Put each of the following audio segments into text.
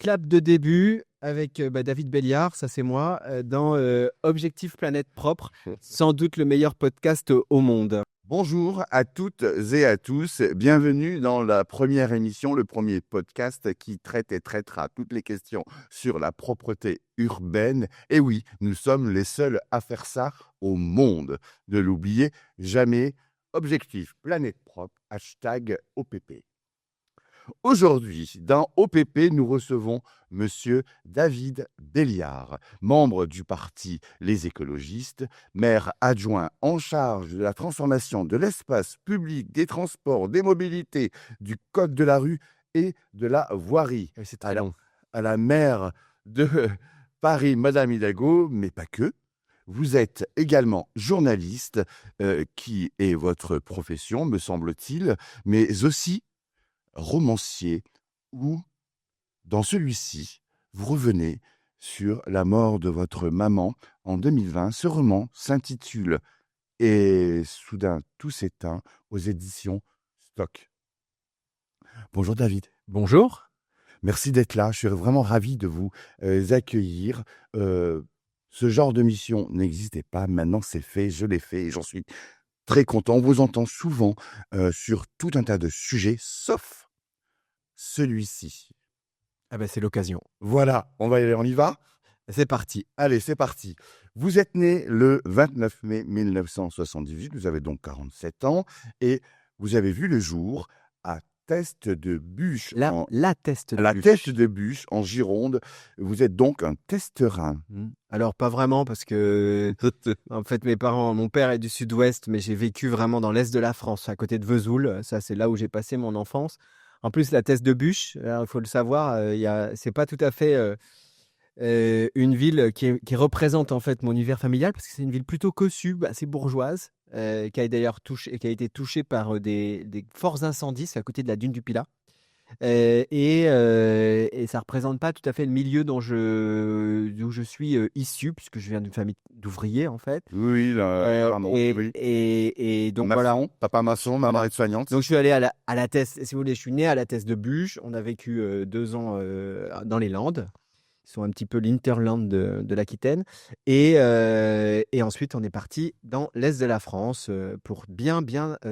clap de début avec David Béliard, ça c'est moi, dans Objectif Planète Propre, sans doute le meilleur podcast au monde. Bonjour à toutes et à tous, bienvenue dans la première émission, le premier podcast qui traite et traitera toutes les questions sur la propreté urbaine. Et oui, nous sommes les seuls à faire ça au monde. Ne l'oubliez jamais, Objectif Planète Propre, #OPP. Aujourd'hui, dans OPP, nous recevons Monsieur David Béliard, membre du parti Les Écologistes, maire adjoint en charge de la transformation de l'espace public, des transports, des mobilités, du code de la rue et de la voirie. C'est très long. À la maire de Paris, Madame Hidalgo, mais pas que. Vous êtes également journaliste, qui est votre profession, me semble-t-il, mais aussi romancier, où, dans celui-ci, vous revenez sur la mort de votre maman en 2020. Ce roman s'intitule « Et soudain tout s'éteint » aux éditions Stock. Bonjour David. Bonjour. Merci d'être là. Je suis vraiment ravi de vous accueillir. Ce genre de mission n'existait pas. Maintenant, c'est fait. Je l'ai fait et j'en suis très content. On vous entend souvent sur tout un tas de sujets, sauf celui-ci. Ah ben c'est l'occasion. Voilà, on va y aller, on y va ? C'est parti. Allez, c'est parti. Vous êtes né le 29 mai 1978, vous avez donc 47 ans, et vous avez vu le jour à Teste de Buch. La Teste de La Buch. Teste de Buch, en Gironde. Vous êtes donc un testerin. Alors pas vraiment parce que en fait mon père est du sud-ouest, mais j'ai vécu vraiment dans l'est de la France, à côté de Vesoul. Ça c'est là où j'ai passé mon enfance. En plus la Teste de Buch, il faut le savoir, c'est pas tout à fait une ville qui représente en fait mon univers familial, parce que c'est une ville plutôt cossue, assez bourgeoise, qui a été touchée par des forts incendies. C'est à côté de la dune du Pilat. Et ça représente pas tout à fait le milieu d'où je suis issu, puisque je viens d'une famille d'ouvriers en fait. Oui, apparemment, oui. Et donc maçon, voilà. Papa maçon, maman aide-soignante. Donc je suis allé à la Teste, si vous voulez, je suis né à la Teste de Buch. On a vécu 2 ans dans les Landes. Ils sont un petit peu l'Interland de l'Aquitaine. Et ensuite, on est parti dans l'est de la France pour bien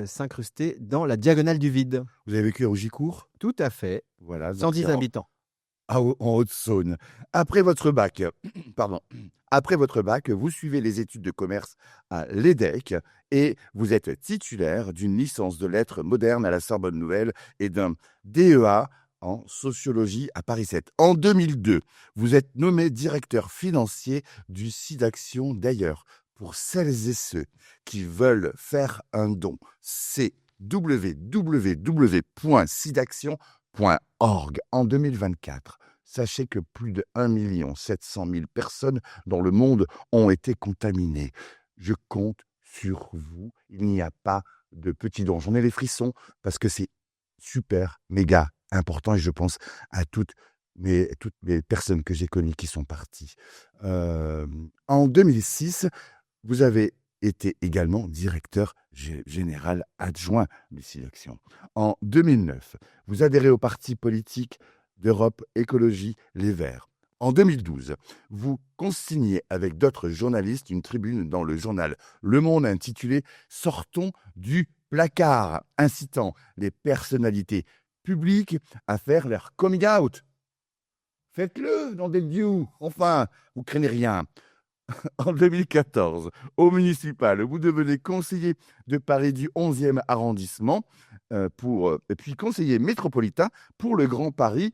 s'incruster dans la diagonale du vide. Vous avez vécu à Augicourt ? Tout à fait. Voilà. 110 habitants. En Haute-Saône. Après votre bac, vous suivez les études de commerce à l'EDEC et vous êtes titulaire d'une licence de lettres modernes à la Sorbonne Nouvelle et d'un DEA en sociologie à Paris 7. En 2002, vous êtes nommé directeur financier du SIDAction. D'ailleurs, pour celles et ceux qui veulent faire un don, c'est www.sidaction.org. En 2024, sachez que plus de 1 700 000 personnes dans le monde ont été contaminées. Je compte sur vous. Il n'y a pas de petits dons. J'en ai les frissons parce que c'est super, méga important et je pense à toutes les personnes que j'ai connues qui sont parties. En 2006, vous avez été également directeur général adjoint du SIDAction. En 2009, vous adhérez au parti politique d'Europe Écologie Les Verts. En 2012, vous consignez avec d'autres journalistes une tribune dans le journal Le Monde intitulée « Sortons du placard », incitant les personnalités publiques à faire leur coming out. Faites-le, nom de Dieu, enfin, vous craignez rien. En 2014, au municipal, vous devenez conseiller de Paris du 11e arrondissement, et puis conseiller métropolitain pour le Grand Paris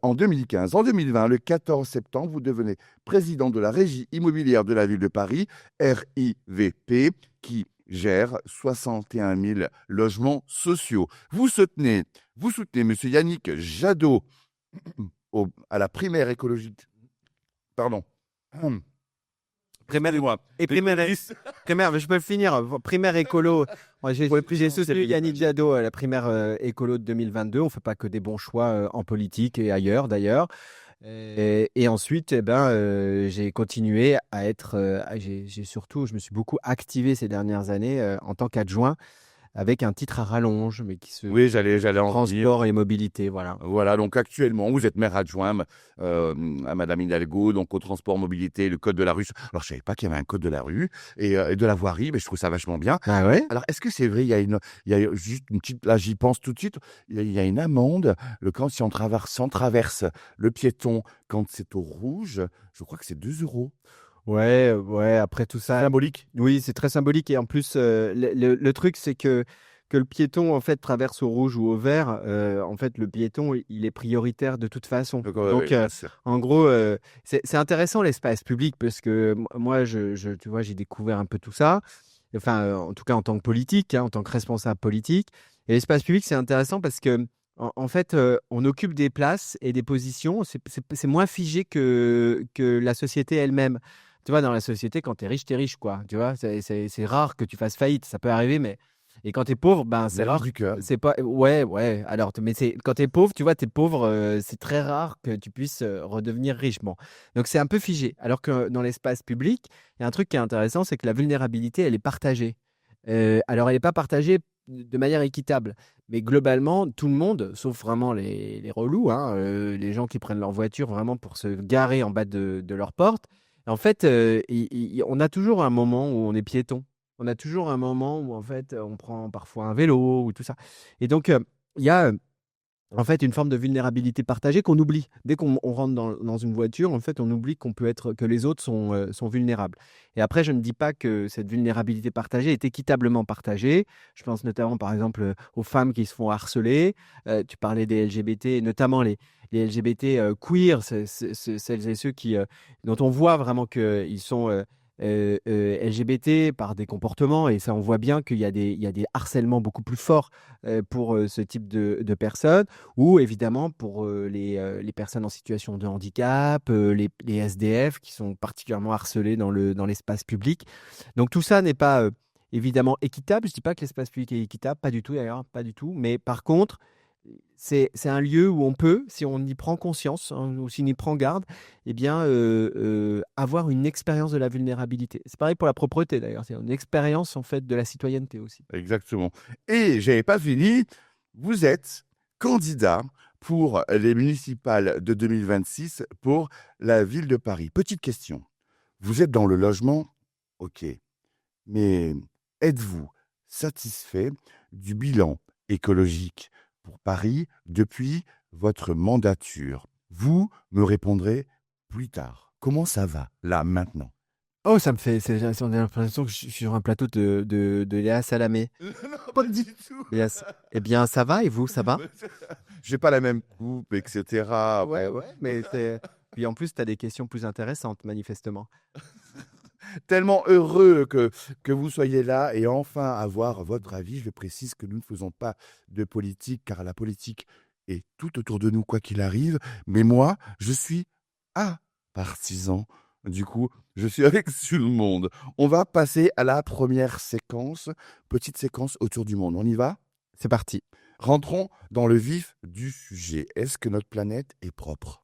en 2015. En 2020, le 14 septembre, vous devenez président de la Régie immobilière de la ville de Paris, RIVP, qui gère 61 000 logements sociaux. Vous soutenez M. Yannick Jadot à la primaire écologique. Pardon. Primaire, je peux le finir. Primaire écolo. J'ai soutenu Yannick Jadot à la primaire écolo de 2022. On ne fait pas que des bons choix en politique et ailleurs d'ailleurs. Et ensuite, j'ai continué à être. Je me suis beaucoup activé ces dernières années en tant qu'adjoint avec un titre à rallonge, mais qui se Oui, j'allais en venir. transport et mobilité, voilà. Voilà, donc actuellement, vous êtes maire adjoint à Madame Hidalgo, donc au transport mobilité, le code de la rue. Alors, je savais pas qu'il y avait un code de la rue et de la voirie, mais je trouve ça vachement bien. Ah ouais? Alors, est-ce que c'est vrai, il y a juste une petite, là, j'y pense tout de suite, il y a une amende, si on traverse le piéton quand c'est au rouge, je crois que c'est 2 euros. Ouais, ouais, après tout ça, Symbolique. oui, c'est très symbolique et en plus, le truc, c'est que le piéton, en fait, traverse au rouge ou au vert, en fait, le piéton, il est prioritaire de toute façon. Donc, Donc, en gros, c'est intéressant l'espace public parce que moi, tu vois, j'ai découvert un peu tout ça. Enfin, en tout cas, en tant que politique, hein, en tant que responsable politique. Et l'espace public, c'est intéressant parce que, en fait, on occupe des places et des positions. C'est moins figé que la société elle-même. Tu vois, dans la société, quand t'es riche, quoi. Tu vois, c'est rare que tu fasses faillite. Ça peut arriver, mais. Et quand t'es pauvre, ben, c'est mérite rare. du cœur. C'est pas. Ouais, ouais. Alors, mais quand t'es pauvre, tu vois, t'es pauvre, c'est très rare que tu puisses redevenir riche. Bon. Donc, c'est un peu figé. Alors que dans l'espace public, il y a un truc qui est intéressant, c'est que la vulnérabilité, elle est partagée. Alors, elle n'est pas partagée de manière équitable. Mais globalement, tout le monde, sauf vraiment les relous, hein, les gens qui prennent leur voiture vraiment pour se garer en bas de leur porte. En fait, on a toujours un moment où on est piéton. On a toujours un moment où, en fait, on prend parfois un vélo ou tout ça. Et donc, il y a en fait, une forme de vulnérabilité partagée qu'on oublie. Dès qu'on rentre dans une voiture, en fait, on oublie que les autres sont vulnérables. Et après, je ne dis pas que cette vulnérabilité partagée est équitablement partagée. Je pense notamment, par exemple, aux femmes qui se font harceler. Tu parlais des LGBT, et notamment les LGBT queer, celles et ceux dont on voit vraiment qu'ils sont LGBT par des comportements. Et ça, on voit bien il y a des harcèlements beaucoup plus forts pour ce type de personnes, ou évidemment pour les personnes en situation de handicap, les SDF qui sont particulièrement harcelés dans l'espace public. Donc tout ça n'est pas évidemment équitable. Je ne dis pas que l'espace public est équitable, pas du tout d'ailleurs, pas du tout. Mais par contre, c'est un lieu où on peut, si on y prend conscience, hein, ou s'il y prend garde, eh bien, avoir une expérience de la vulnérabilité. C'est pareil pour la propreté d'ailleurs, c'est une expérience en fait de la citoyenneté aussi. Exactement. Et j'avais pas fini. Vous êtes candidat pour les municipales de 2026 pour la ville de Paris. Petite question. Vous êtes dans le logement, ok. Mais êtes-vous satisfait du bilan écologique pour Paris depuis votre mandature? Vous me répondrez plus tard. Comment ça va là maintenant? Oh, on a l'impression que je suis sur un plateau de Léa Salamé. Non, pas du tout. Yes. Eh bien, ça va et vous, ça va? J'ai pas la même coupe, etc. Ouais, ouais, mais c'est. Puis en plus, tu as des questions plus intéressantes, manifestement. Tellement heureux que vous soyez là et enfin avoir votre avis. Je précise que nous ne faisons pas de politique car la politique est tout autour de nous quoi qu'il arrive. Mais moi, je suis un partisan. Du coup, je suis avec tout le monde. On va passer à la première séquence, petite séquence autour du monde. On y va? C'est parti. Rentrons dans le vif du sujet. Est-ce que notre planète est propre?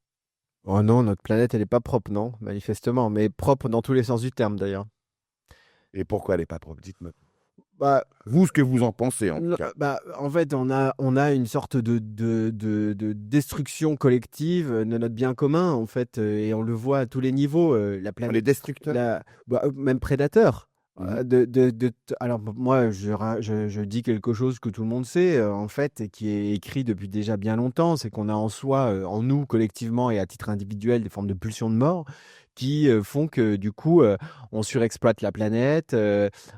Oh non, notre planète, elle n'est pas propre, non, manifestement, mais propre dans tous les sens du terme, d'ailleurs. Et pourquoi elle n'est pas propre? Dites-moi. Bah, Vous, ce que vous en pensez, en tout cas. en fait, on a une sorte de destruction collective de notre bien commun, en fait, et on le voit à tous les niveaux. La On planète, est destructeurs? même prédateur. Mhm. Alors, moi, je dis quelque chose que tout le monde sait, en fait, et qui est écrit depuis déjà bien longtemps, c'est qu'on a en soi, en nous, collectivement et à titre individuel, des formes de pulsions de mort qui font que, du coup, on surexploite la planète,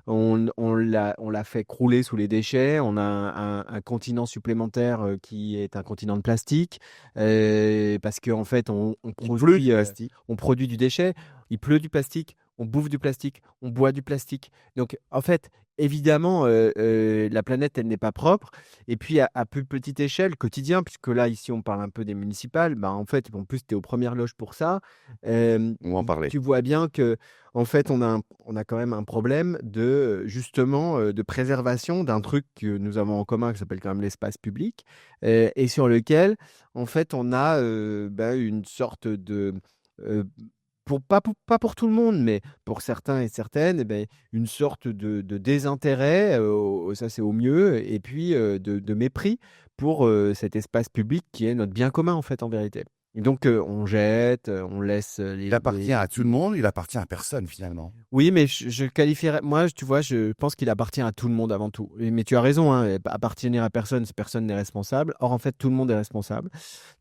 on l'a fait crouler sous les déchets, on a un continent supplémentaire qui est un continent de plastique, parce qu'en fait, Il pleut du produit, plastique. on produit du déchet, il pleut du plastique, on bouffe du plastique, on boit du plastique. Donc, en fait, évidemment, la planète, elle n'est pas propre. Et puis, à plus petite échelle, quotidien, puisque là, ici, on parle un peu des municipales, bah, en fait, en plus, tu es aux premières loges pour ça. On va en parler. Tu vois bien que, en fait, on a quand même un problème justement, de préservation d'un truc que nous avons en commun, qui s'appelle quand même l'espace public, et sur lequel, en fait, on a une sorte de. euh, pas pour tout le monde, mais pour certains et certaines, eh ben, une sorte de désintérêt, ça c'est au mieux, et puis de mépris pour cet espace public qui est notre bien commun en fait en vérité. Et donc on jette, on laisse Il appartient à tout le monde, il appartient à personne finalement. Oui, mais je qualifierais. Moi, tu vois, je pense qu'il appartient à tout le monde avant tout. Mais tu as raison, hein, appartenir à personne, personne n'est responsable. Or, en fait, tout le monde est responsable.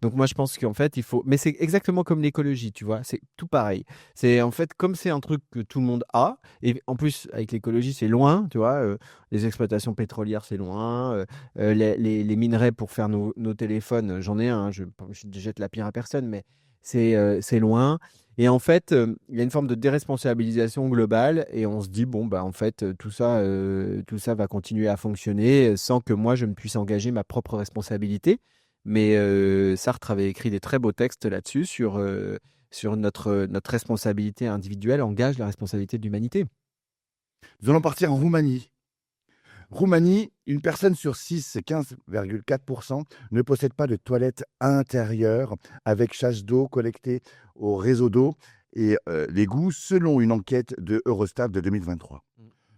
Donc, moi, je pense qu'en fait, il faut. Mais c'est exactement comme l'écologie, tu vois. C'est tout pareil. C'est en fait, comme c'est un truc que tout le monde a, et en plus, avec l'écologie, c'est loin, tu vois. Les exploitations pétrolières, c'est loin. Les minerais pour faire nos téléphones, j'en ai un. Je jette la pierre à personne, mais c'est loin. Et en fait, il y a une forme de déresponsabilisation globale et on se dit, bon, bah, en fait, tout ça va continuer à fonctionner sans que moi, je ne puisse engager ma propre responsabilité. Mais Sartre avait écrit des très beaux textes là-dessus sur notre responsabilité individuelle engage la responsabilité de l'humanité. Nous allons partir en Roumanie. Roumanie, une personne sur 6, c'est 15,4%, ne possède pas de toilette intérieure avec chasse d'eau collectée au réseau d'eau et l'égout, selon une enquête de Eurostat de 2023.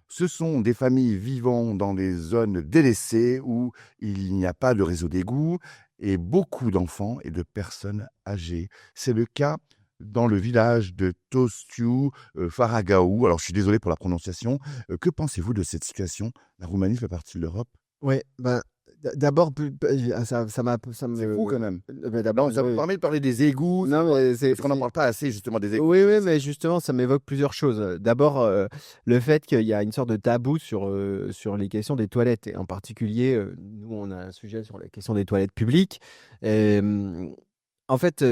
Ce sont des familles vivant dans des zones délaissées où il n'y a pas de réseau d'égout et beaucoup d'enfants et de personnes âgées. C'est le cas dans le village de Tostiu Faragau. Alors, je suis désolé pour la prononciation. Que pensez-vous de cette situation? La Roumanie fait partie de l'Europe. Ouais, ben, d'abord, ça C'est fou me. quand même. D'abord, Non, ça me permet de parler des égouts, non, mais parce qu'on n'en parle pas assez justement des égouts. Oui, oui, mais justement, ça m'évoque plusieurs choses. D'abord, le fait qu'il y a une sorte de tabou sur les questions des toilettes. Et en particulier, nous, on a un sujet sur la question des toilettes publiques. En fait,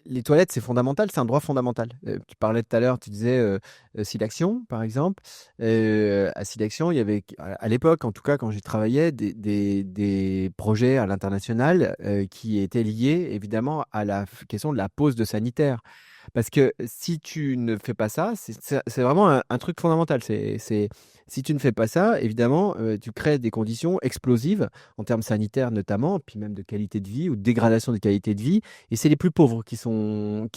les toilettes, c'est fondamental, c'est un droit fondamental. Tu parlais tout à l'heure, tu disais Silaction, par exemple. À Silaction, il y avait, à l'époque, en tout cas, quand j'y travaillais, des projets à l'international qui étaient liés, évidemment, à la question de la pose de sanitaire. Parce que si tu ne fais pas ça, c'est vraiment un truc fondamental. Si tu ne fais pas ça, évidemment, tu crées des conditions explosives en termes sanitaires notamment, puis même de qualité de vie ou de dégradation de qualité de vie. Et c'est les plus pauvres qui sont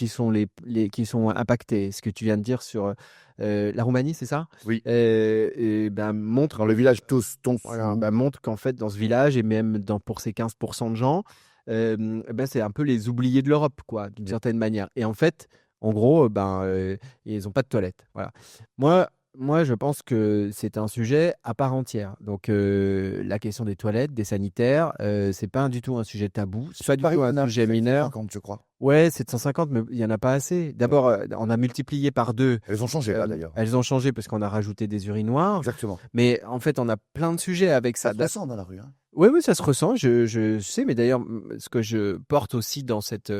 impactés. Ce que tu viens de dire sur la Roumanie, c'est ça? Oui, Et ben, dans le village Toston. voilà, ben, montre qu'en fait, dans ce village, et même pour ces 15% de gens, ben, c'est un peu les oubliés de l'Europe, quoi, d'une certaine manière. Et en fait, en gros, ils n'ont pas de toilette. Voilà. Moi, moi, je pense que c'est un sujet à part entière. Donc, la question des toilettes, des sanitaires, c'est pas du tout un sujet tabou. C'est pas du tout un sujet mineur. 50, je crois. Ouais, 750, mais il n'y en a pas assez. D'abord, on a multiplié par 2. Elles ont changé là d'ailleurs. Elles ont changé parce qu'on a rajouté des urinoirs. Exactement. Mais en fait, on a plein de sujets avec ça. Ça se ressent dans la rue. Hein. Oui, oui, ça se ressent. Je sais, mais d'ailleurs, ce que je porte aussi dans cette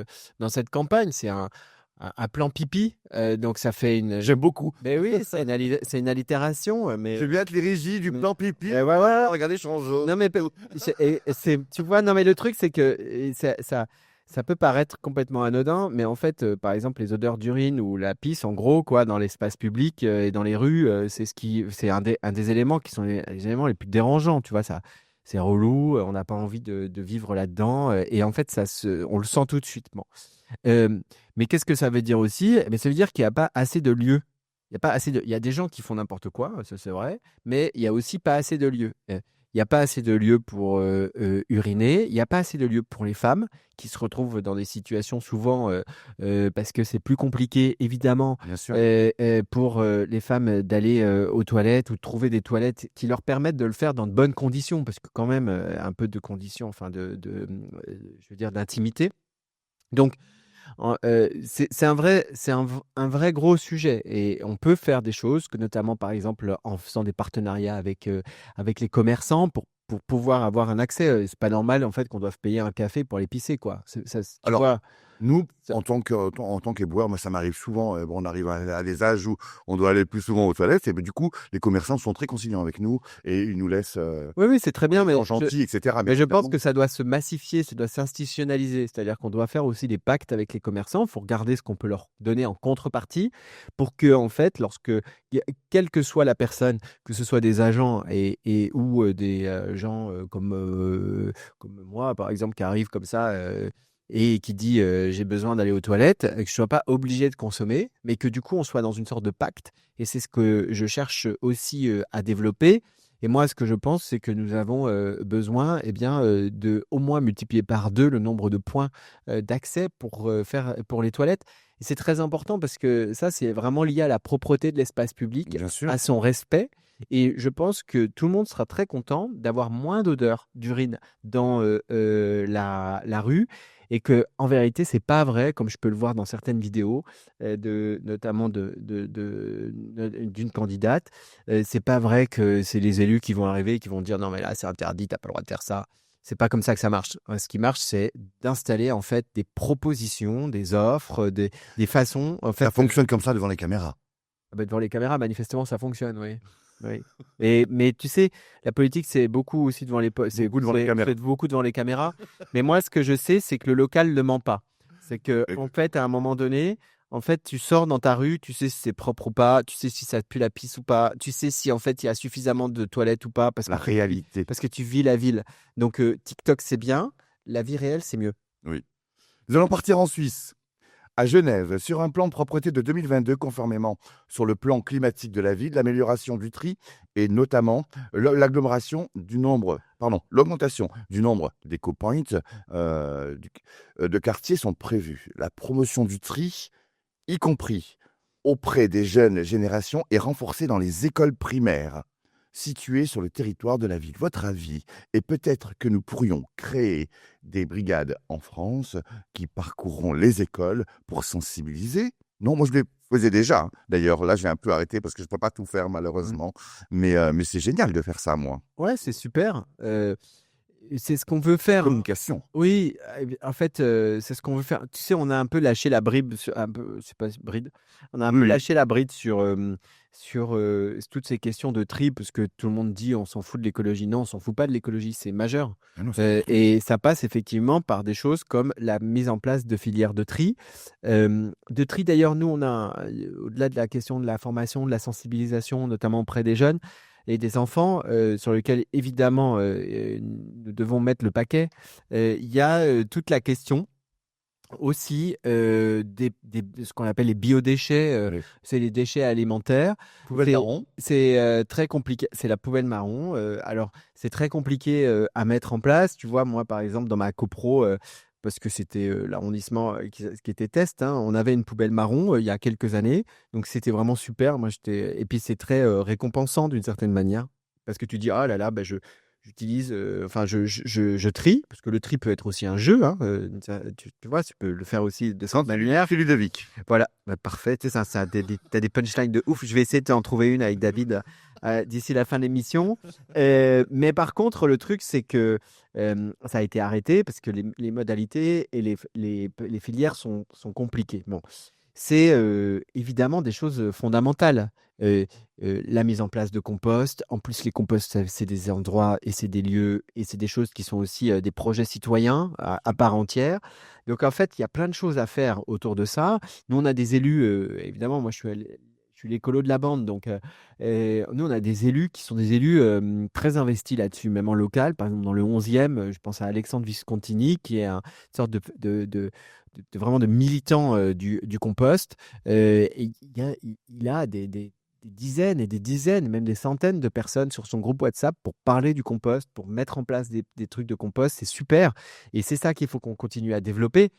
campagne, c'est un plan pipi. Donc, ça fait une. J'aime beaucoup. Mais oui, c'est une allitération. Mais. Je viens être l'érigie du plan pipi. Ouais, ouais. Regardez, je suis en jaune. Non, mais tu vois, non, mais le truc, c'est que ça peut paraître complètement anodin, mais en fait, par exemple, les odeurs d'urine ou la pisse, en gros, quoi, dans l'espace public et dans les rues, c'est un des éléments qui sont les éléments les plus dérangeants, tu vois, ça. C'est relou, on n'a pas envie de vivre là-dedans, et en fait, on le sent tout de suite. Bon. Mais qu'est-ce que ça veut dire aussi? Mais ça veut dire qu'il n'y a pas assez de lieux. Il y a pas assez il y a des gens qui font n'importe quoi, ça c'est vrai, mais il y a aussi pas assez de lieux. Il n'y a pas assez de lieux pour uriner, il n'y a pas assez de lieux pour les femmes qui se retrouvent dans des situations souvent parce que c'est plus compliqué évidemment Bien sûr. pour les femmes d'aller aux toilettes ou de trouver des toilettes qui leur permettent de le faire dans de bonnes conditions parce que quand même un peu de conditions, enfin je veux dire d'intimité. Donc c'est un vrai gros sujet et on peut faire des choses, que notamment par exemple en faisant des partenariats avec les commerçants pour pouvoir avoir un accès. C'est pas normal en fait qu'on doive payer un café pour aller pisser quoi. Tu Alors, vois, nous, en tant qu'éboueur, moi, ça m'arrive souvent. On arrive à des âges où on doit aller plus souvent aux toilettes. Et ben, du coup, les commerçants sont très conciliants avec nous et ils nous laissent oui, c'est très bien, mais gentils, etc. mais je pense que ça doit se massifier, ça doit s'institutionnaliser. C'est-à-dire qu'on doit faire aussi des pactes avec les commerçants. Il faut regarder ce qu'on peut leur donner en contrepartie pour que, en fait, quelle que soit la personne, que ce soit des agents ou des gens comme moi, par exemple, qui arrivent comme ça et qui dit j'ai besoin d'aller aux toilettes, que je sois pas obligé de consommer, mais que du coup on soit dans une sorte de pacte. Et c'est ce que je cherche aussi à développer. Et moi, ce que je pense, c'est que nous avons besoin de au moins multiplier par 2 le nombre de points d'accès pour les toilettes. Et c'est très important parce que ça, c'est vraiment lié à la propreté de l'espace public, Bien sûr. à son respect. Et je pense que tout le monde sera très content d'avoir moins d'odeur d'urine dans la rue. Et que, en vérité, c'est pas vrai, comme je peux le voir dans certaines vidéos, notamment d'une candidate. C'est pas vrai que c'est les élus qui vont arriver et qui vont dire non mais là c'est interdit, t'as pas le droit de faire ça. C'est pas comme ça que ça marche. Ce qui marche, c'est d'installer en fait des propositions, des offres, des façons. En Ça fait, fonctionne comme ça devant les caméras. devant les caméras, manifestement, ça fonctionne, oui. Oui. Mais tu sais, la politique, c'est beaucoup aussi devant Beaucoup devant les caméras. c'est beaucoup devant les caméras. Mais moi, ce que je sais, c'est que le local ne ment pas. C'est que, Et- en fait, à un moment donné, en fait, tu sors dans ta rue, tu sais si c'est propre ou pas, tu sais si ça pue la pisse ou pas, tu sais si en fait il y a suffisamment de toilettes ou pas, La réalité. parce que tu vis la ville. Donc TikTok, c'est bien, la vie réelle, c'est mieux. Oui. Nous allons partir en Suisse. À Genève, sur un plan de propreté de 2022, conformément sur le plan climatique de la ville, l'amélioration du tri et notamment l'augmentation du nombre d'éco-points de quartiers sont prévus. La promotion du tri, y compris auprès des jeunes générations, est renforcée dans les écoles primaires situées sur le territoire de la ville. Votre avis? Et peut-être que nous pourrions créer des brigades en France qui parcourront les écoles pour sensibiliser. Non, moi je le faisais déjà, hein. D'ailleurs, là, j'ai un peu arrêté parce que je ne peux pas tout faire malheureusement. Mais c'est génial de faire ça, moi. Ouais, c'est super. C'est ce qu'on veut faire. Communication. Oui, en fait, c'est ce qu'on veut faire. Tu sais, on a un peu lâché la bride sur un peu, c'est pas bride. On a un peu Oui. lâché la bride sur toutes ces questions de tri, parce que tout le monde dit on s'en fout de l'écologie. Non, on s'en fout pas de l'écologie, c'est majeur. Ah non, c'est Et ça passe effectivement par des choses comme la mise en place de filières de tri. D'ailleurs, nous, on a, au-delà de la question de la formation, de la sensibilisation, notamment auprès des jeunes et des enfants, sur lesquels évidemment nous devons mettre le paquet, il y a toute la question aussi de ce qu'on appelle les biodéchets, Oui. c'est les déchets alimentaires. Poubelle C'est marron. très compliqué, c'est la poubelle marron. Alors, c'est très compliqué à mettre en place. Tu vois, moi, par exemple, dans ma copro, parce que c'était l'arrondissement qui était test, hein, on avait une poubelle marron il y a quelques années. Donc, c'était vraiment super. Et puis, c'est très récompensant d'une certaine manière. Parce que tu dis, ah là là, bah, j'utilise, enfin, je trie, parce que le tri peut être aussi un jeu, hein, tu vois, tu peux le faire aussi de cette manière. C'est Ludovic. Voilà, bah, parfait. Tu sais, t'as des punchlines de ouf. Je vais essayer de t'en trouver une avec David d'ici la fin de l'émission. Mais par contre, le truc, c'est que ça a été arrêté parce que les modalités et les filières sont compliquées. Bon, c'est évidemment des choses fondamentales. Euh, la mise en place de compost. En plus, les composts, c'est des endroits et c'est des lieux et c'est des choses qui sont aussi des projets citoyens à part entière. Donc, en fait, il y a plein de choses à faire autour de ça. Nous, on a des élus, évidemment, moi, je suis l'écolo de la bande. Donc, nous, on a des élus qui sont des élus très investis là-dessus, même en local. Par exemple, dans le 11e, je pense à Alexandre Viscontini, qui est une sorte vraiment de militant du compost. Et il a des dizaines et des dizaines, même des centaines de personnes sur son groupe WhatsApp pour parler du compost, pour mettre en place des trucs de compost. C'est super. Et c'est ça qu'il faut qu'on continue à développer.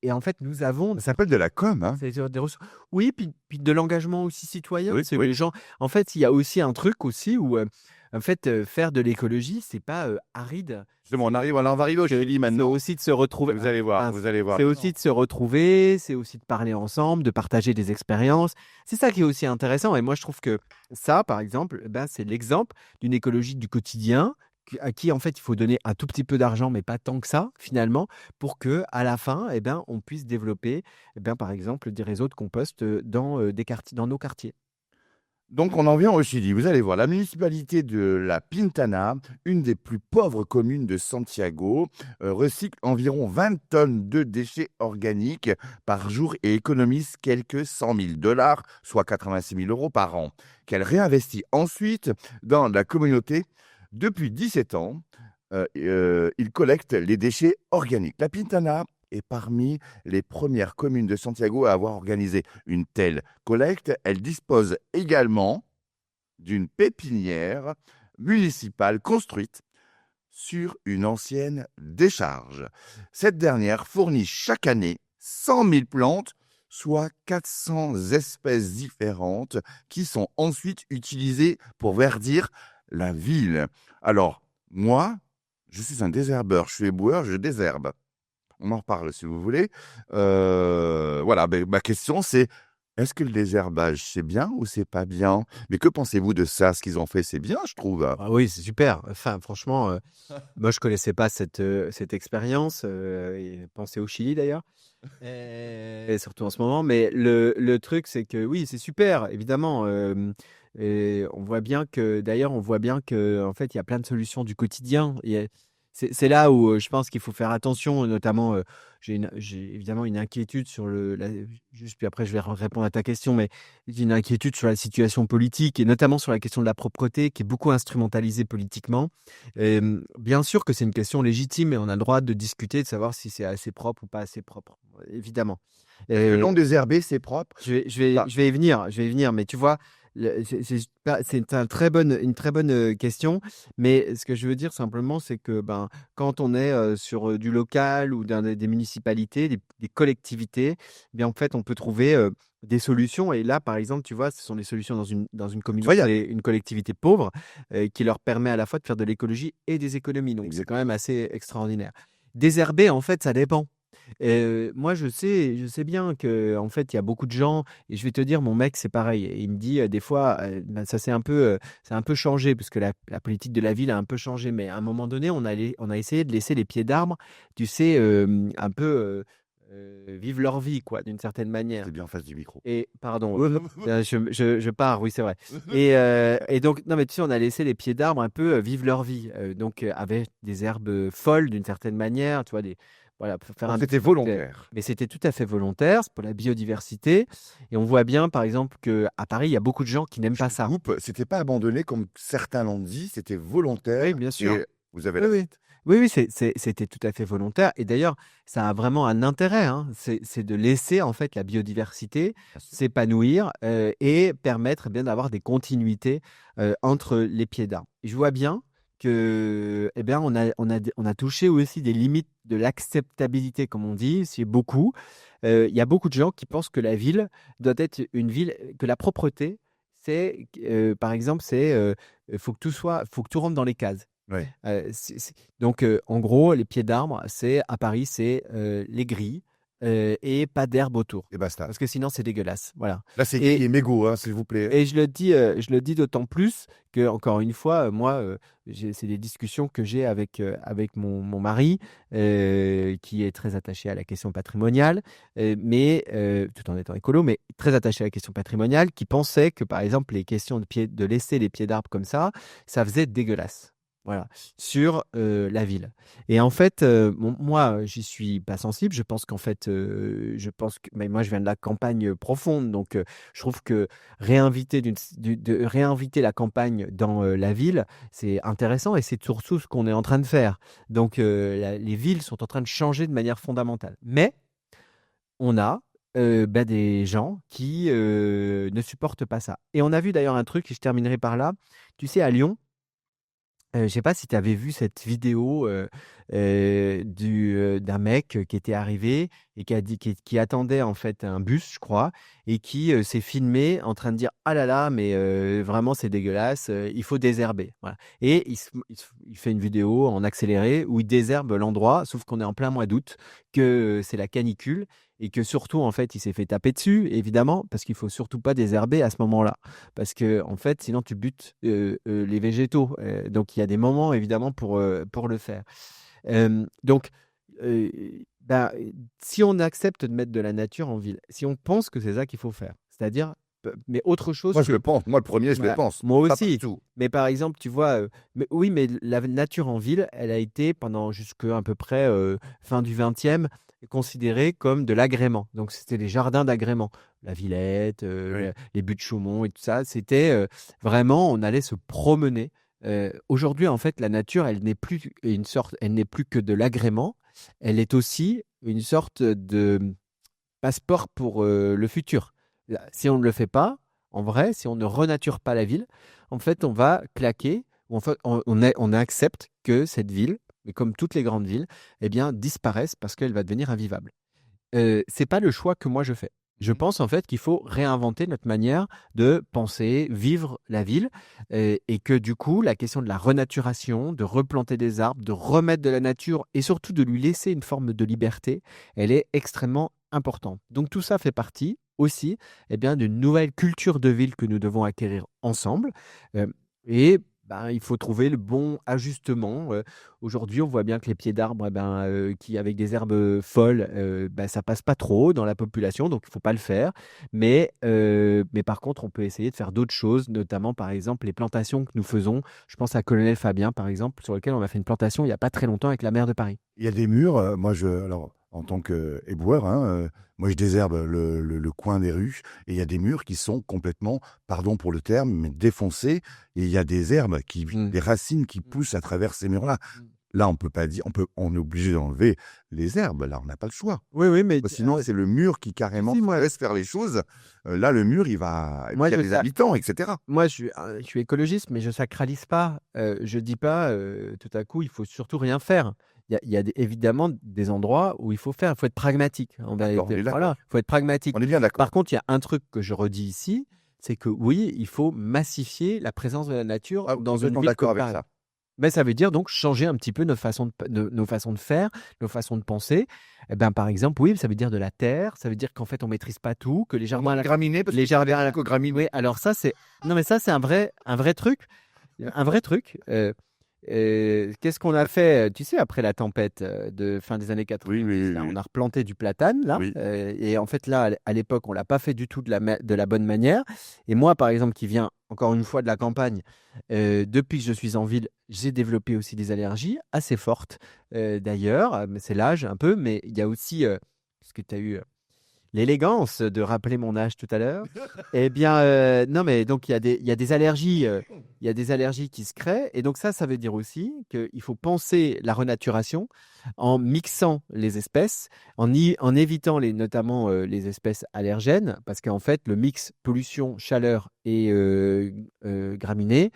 Et en fait, nous avons Ça s'appelle de la com, hein. des ressources. Oui, puis de l'engagement aussi citoyen. Oui, C'est oui. les gens. En fait, il y a aussi un truc aussi où, en fait, faire de l'écologie, c'est pas aride. Justement, on va arriver au Chérie C'est maintenant. aussi de se retrouver. Vous allez voir, Enfin, vous allez voir. c'est aussi de se retrouver, c'est aussi de parler ensemble, de partager des expériences. C'est ça qui est aussi intéressant. Et moi, je trouve que ça, par exemple, ben, c'est l'exemple d'une écologie du quotidien à qui, en fait, il faut donner un tout petit peu d'argent, mais pas tant que ça, finalement, pour que à la fin, eh ben, on puisse développer, eh ben, par exemple, des réseaux de compost des quartiers, dans nos quartiers. Donc, on en vient au Chili. Vous allez voir, la municipalité de La Pintana, une des plus pauvres communes de Santiago, recycle environ 20 tonnes de déchets organiques par jour et économise quelques 100 000 dollars, soit 86 000 euros par an, qu'elle réinvestit ensuite dans la communauté. Depuis 17 ans, il collecte les déchets organiques. La Pintana est parmi les premières communes de Santiago à avoir organisé une telle collecte. Elle dispose également d'une pépinière municipale construite sur une ancienne décharge. Cette dernière fournit chaque année 100 000 plantes, soit 400 espèces différentes qui sont ensuite utilisées pour verdir la ville. Alors, moi, je suis un désherbeur, je suis éboueur, je désherbe. On en reparle si vous voulez. Voilà, ma question c'est, est-ce que le désherbage c'est bien ou c'est pas bien? Mais que pensez-vous de ça? Ce qu'ils ont fait, c'est bien, je trouve. Ah oui, c'est super. Enfin, franchement, moi, je connaissais pas cette expérience. Et pensez au Chili d'ailleurs. Et surtout en ce moment. Mais le truc, c'est que oui, c'est super, évidemment. Et on voit bien que, d'ailleurs, en fait, il y a plein de solutions du quotidien. C'est là où je pense qu'il faut faire attention, notamment. J'ai évidemment une inquiétude sur juste puis après, je vais répondre à ta question, mais j'ai une inquiétude sur la situation politique et notamment sur la question de la propreté qui est beaucoup instrumentalisée politiquement. Bien sûr que c'est une question légitime et on a le droit de discuter, de savoir si c'est assez propre ou pas assez propre, évidemment. Est-ce que non désherbé, c'est propre? Bah, Je vais y venir, mais tu vois, c'est une très bonne question. Mais ce que je veux dire simplement, c'est que ben, quand on est sur du local ou des municipalités, des collectivités, eh bien en fait, on peut trouver des solutions. Et là, par exemple, tu vois, ce sont des solutions dans une communauté, une collectivité pauvre, qui leur permet à la fois de faire de l'écologie et des économies. Donc, c'est quand même assez extraordinaire. Désherber, en fait, ça dépend. Moi, je sais bien que en fait, il y a beaucoup de gens et je vais te dire, mon mec, c'est pareil. Et il me dit des fois, ben, ça a un peu changé parce que la politique de la ville a un peu changé. Mais à un moment donné, on a essayé de laisser les pieds d'arbres, tu sais, un peu vivre leur vie, quoi, d'une certaine manière. c'est bien en face du micro. Et pardon, je pars, oui, c'est vrai. Et donc, non, mais tu sais, on a laissé les pieds d'arbres un peu vivre leur vie. Donc, avec des herbes folles d'une certaine manière, tu vois, voilà, pour faire Donc, un c'était petit truc, volontaire. mais c'était tout à fait volontaire, c'est pour la biodiversité. Et on voit bien, par exemple, qu'à Paris, il y a beaucoup de gens qui n'aiment Je pas te ça. coupe, c'était pas abandonné comme certains l'ont dit, c'était volontaire Oui, bien sûr. et vous avez Oui, la oui. suite. Oui, oui, c'était tout à fait volontaire. Et d'ailleurs, ça a vraiment un intérêt, hein. C'est de laisser en fait la biodiversité Bien sûr. s'épanouir et permettre eh bien d'avoir des continuités entre les pieds d'arbres. Et je vois bien que eh bien, on a touché aussi des limites de l'acceptabilité, comme on dit, c'est beaucoup. Il y a beaucoup de gens qui pensent que la ville doit être une ville, que la propreté, par exemple, faut que tout rentre dans les cases. Oui, Donc, en gros, les pieds d'arbres, à Paris, c'est les grilles et pas d'herbe autour. et basta. Parce que sinon, c'est dégueulasse. Voilà. Là, c'est gris Et, et mégot, hein, s'il vous plaît. et je le dis d'autant plus que, encore une fois, moi, c'est des discussions que j'ai avec mon mari, qui est très attaché à la question patrimoniale, tout en étant écolo, mais très attaché à la question patrimoniale, qui pensait que, par exemple, les questions de laisser les pieds d'arbres comme ça faisait dégueulasse. Voilà, sur la ville. Et en fait, moi, j'y suis pas sensible. Je pense qu'en fait, mais moi, je viens de la campagne profonde, donc je trouve que de réinviter la campagne dans la ville, c'est intéressant et c'est surtout ce qu'on est en train de faire. Donc, les villes sont en train de changer de manière fondamentale. Mais on a des gens qui ne supportent pas ça. Et on a vu d'ailleurs un truc, et je terminerai par là. Tu sais, à Lyon, je sais pas si tu avais vu cette vidéo d'un mec qui était arrivé et qui attendait en fait un bus, je crois, et qui s'est filmé en train de dire ah là là, mais vraiment c'est dégueulasse, il faut désherber. Voilà. Et il fait une vidéo en accéléré où il désherbe l'endroit, sauf qu'on est en plein mois d'août, que c'est la canicule et que surtout en fait il s'est fait taper dessus, évidemment, parce qu'il faut surtout pas désherber à ce moment-là. Parce que en fait, sinon tu butes les végétaux. Donc il y a des moments évidemment pour le faire. Donc, euh, bah, si on accepte de mettre de la nature en ville, si on pense que c'est ça qu'il faut faire, c'est-à-dire, mais autre chose Moi, je que le pense. Moi, le premier, je le voilà, pense. moi Pas aussi. partout. Mais par exemple, tu vois, oui, mais la nature en ville, elle a été pendant jusqu'à à peu près fin du 20e considérée comme de l'agrément. Donc c'était les jardins d'agrément, la Villette, Oui. les buttes Chaumont et tout ça. C'était vraiment, on allait se promener Aujourd'hui, en fait, la nature, elle n'est plus que de l'agrément. Elle est aussi une sorte de passeport pour le futur. Si on ne le fait pas, en vrai, si on ne renature pas la ville, en fait, on va claquer, ou en fait, on accepte que cette ville, mais comme toutes les grandes villes, eh bien, disparaisse parce qu'elle va devenir invivable. C'est pas le choix que moi je fais. Je Mmh. pense en fait qu'il faut réinventer notre manière de penser, vivre la ville, et que du coup, la question de la renaturation, de replanter des arbres, de remettre de la nature et surtout de lui laisser une forme de liberté, elle est extrêmement importante. Donc tout ça fait partie aussi, eh bien, d'une nouvelle culture de ville que nous devons acquérir ensemble. Et ben, il faut trouver le bon ajustement. Aujourd'hui, on voit bien que les pieds d'arbres, eh ben, qui avec des herbes folles, ben, ça passe pas trop dans la population, donc il faut pas le faire. Mais par contre, on peut essayer de faire d'autres choses, notamment par exemple les plantations que nous faisons. Je pense à Colonel Fabien, par exemple, sur lequel on a fait une plantation il y a pas très longtemps avec la maire de Paris. Il y a des murs, alors, en tant qu'éboueur, hein, moi je désherbe le coin des rues et il y a des murs qui sont complètement, pardon pour le terme, mais défoncés et il y a des herbes Mm. des racines qui Mm. poussent à travers ces murs-là. Mm. Là, on peut pas dire, on est obligé d'enlever les herbes, là, on n'a pas le choix. Oui, oui, mais Sinon, c'est le mur qui carrément si, moi, laisse faire les choses. Là, le mur, il va et puis moi, il y a je, des habitants et cetera. Moi, je suis écologiste, mais je sacralise pas. Je dis pas, tout à coup, il faut surtout rien faire. Il y a évidemment des endroits où il faut faire. Il faut être pragmatique, en D'accord, on vérité. est Voilà, d'accord. il faut être pragmatique. On est bien d'accord. Par contre, il y a un truc que je redis ici, c'est que oui, il faut massifier la présence de la nature Ah, dans une complètement ville d'accord comme avec Paris. ça. Mais ça veut dire donc changer un petit peu nos façons de faire, nos façons de penser. Eh ben, par exemple, oui, ça veut dire de la terre, ça veut dire qu'en fait, on maîtrise pas tout, que les On jardins manque à de la graminées parce les qu'il faut jardins des à la graminées. oui, alors ça, c'est non, mais ça, c'est un vrai truc. Un vrai truc. Qu'est-ce qu'on a fait, tu sais, après la tempête de fin des années Oui, 90 oui, là, oui, on oui. a replanté du platane, là. Oui. Et en fait, là, à l'époque, on l'a pas fait du tout de la bonne manière. Et moi, par exemple, qui viens encore une fois de la campagne, depuis que je suis en ville, j'ai développé aussi des allergies assez fortes, d'ailleurs. Mais c'est l'âge un peu, mais il y a aussi, parce que tu as eu l'élégance de rappeler mon âge tout à l'heure. Eh bien, non, mais donc il y a des allergies, il y a des allergies qui se créent. Et donc ça veut dire aussi qu'il faut penser la renaturation en mixant les espèces, en évitant notamment les espèces allergènes, parce qu'en fait, le mix pollution, chaleur et graminées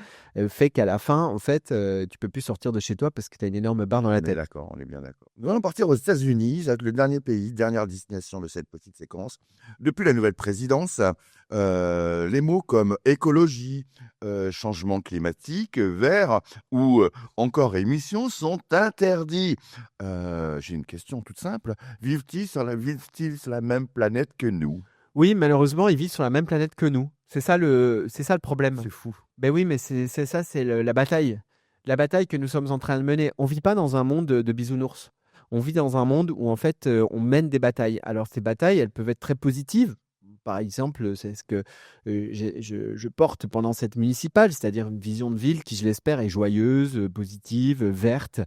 fait qu'à la fin, en fait, tu peux plus sortir de chez toi parce que tu as une énorme barre dans la On est tête. d'accord, on est bien d'accord. Nous allons partir aux États-Unis, ça va être le dernier pays, dernière destination de cette petite séquence. Depuis la nouvelle présidence, les mots comme écologie, changement climatique, vert ou encore émissions sont interdits. J'ai une question toute simple. Vivent-ils sur la même planète que nous? Oui, malheureusement, ils vivent sur la même planète que nous. C'est ça le problème. C'est fou. Ben oui, mais c'est ça, c'est la bataille. La bataille que nous sommes en train de mener. On vit pas dans un monde de bisounours. On vit dans un monde où en fait on mène des batailles. Alors ces batailles, elles peuvent être très positives. Par exemple, c'est ce que je porte pendant cette municipale, c'est-à-dire une vision de ville qui, je l'espère, est joyeuse, positive, verte,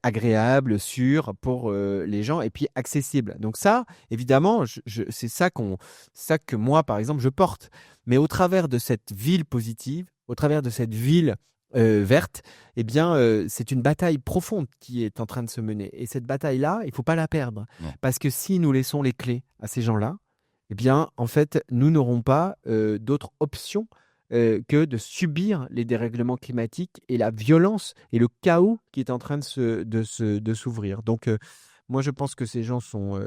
agréable, sûre pour les gens et puis accessible. Donc ça, évidemment, c'est ça que moi, par exemple, je porte. Mais au travers de cette ville positive, au travers de cette ville verte, eh bien, c'est une bataille profonde qui est en train de se mener. Et cette bataille-là, il ne faut pas la perdre. Non. Parce que si nous laissons les clés à ces gens-là, eh bien, en fait, nous n'aurons pas d'autre option que de subir les dérèglements climatiques et la violence et le chaos qui est en train de s'ouvrir. Donc, moi, je pense que ces gens sont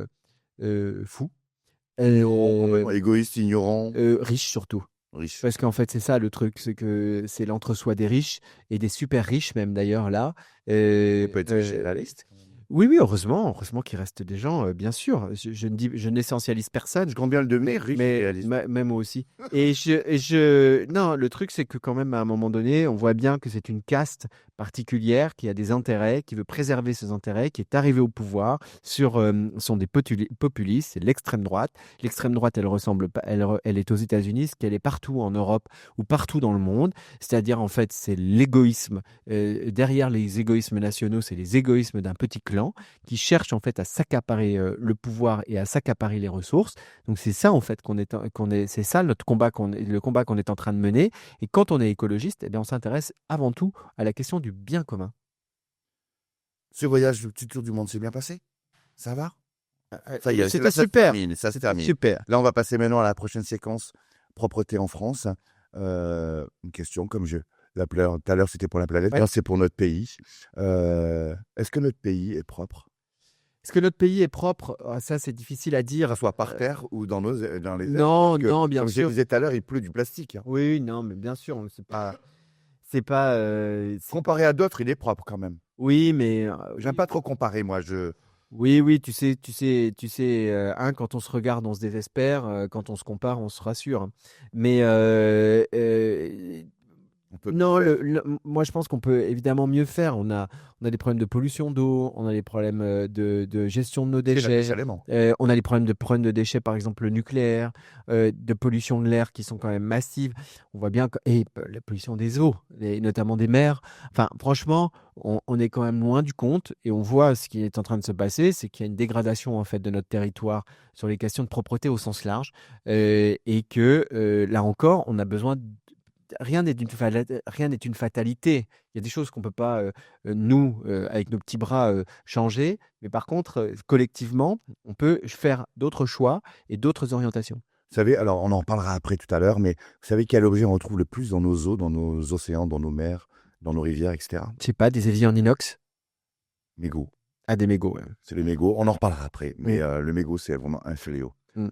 fous, Complètement égoïstes, ignorants, riches surtout. riches. Parce qu'en fait, c'est ça le truc, c'est que c'est l'entre-soi des riches et des super riches même d'ailleurs là. Ça peut être riche Euh, et la liste. oui, oui, heureusement qu'il reste des gens, bien sûr. Je n'essentialise personne. Je compte bien le devenir, riche et Mais réaliste. même moi aussi. Non, le truc, c'est que quand même, à un moment donné, on voit bien que c'est une caste particulière, qui a des intérêts, qui veut préserver ses intérêts, qui est arrivé au pouvoir sont des populistes, c'est l'extrême droite. L'extrême droite, elle ressemble pas, elle est aux États-Unis, ce qu'elle est partout en Europe ou partout dans le monde. C'est-à-dire, en fait, c'est l'égoïsme. Derrière les égoïsmes nationaux, c'est les égoïsmes d'un petit clan qui cherche en fait à s'accaparer le pouvoir et à s'accaparer les ressources. Donc c'est ça en fait c'est ça notre combat le combat qu'on est en train de mener. Et quand on est écologiste, eh bien, on s'intéresse avant tout à la question du bien commun. Ce voyage, le petit tour du monde s'est bien passé? Ça va? Ça y est, C'était ça se super. termine, ça se C'était termine. super. Là, on va passer maintenant à la prochaine séquence, propreté en France. Une question comme je l'appelais tout à l'heure, c'était pour la planète. Ouais. Là, c'est pour notre pays. Est-ce que notre pays est propre? Est-ce que notre pays est propre? Ça, c'est difficile à Que dire. ce soit par terre ou dans les airs? Non, Parce que, non, bien comme je sûr. disais tout à l'heure, il pleut du plastique, hein. Oui, non, mais bien sûr, c'est pas, Comparé à d'autres, il est propre quand même. oui, mais J'aime pas trop comparer, moi. oui, tu sais, quand on se regarde, on se désespère, quand on se compare, on se rassure, hein. Mais On peut non, faire. moi je pense qu'on peut évidemment mieux faire. On a des problèmes de pollution d'eau, on a des problèmes de gestion de nos C'est déchets, l'élément. on a des problèmes de déchets, par exemple le nucléaire, de pollution de l'air qui sont quand même massives. On voit bien, et la pollution des eaux, et notamment des mers. Enfin, franchement, on est quand même loin du compte et on voit ce qui est en train de se passer, c'est qu'il y a une dégradation en fait de notre territoire sur les questions de propreté au sens large et que là encore, on a besoin rien n'est une fatalité. Il y a des choses qu'on ne peut pas, nous, avec nos petits bras, changer. Mais par contre, collectivement, on peut faire d'autres choix et d'autres orientations. Vous savez, alors on en parlera après tout à l'heure, mais vous savez quel objet on retrouve le plus dans nos eaux, dans nos océans, dans nos mers, dans nos rivières, etc.? Je sais pas, des éviers en inox? Mégots. Ah, des mégots, ouais. C'est le mégot. On en reparlera après, mais Oui. le mégot, c'est vraiment un fléau. Mmh.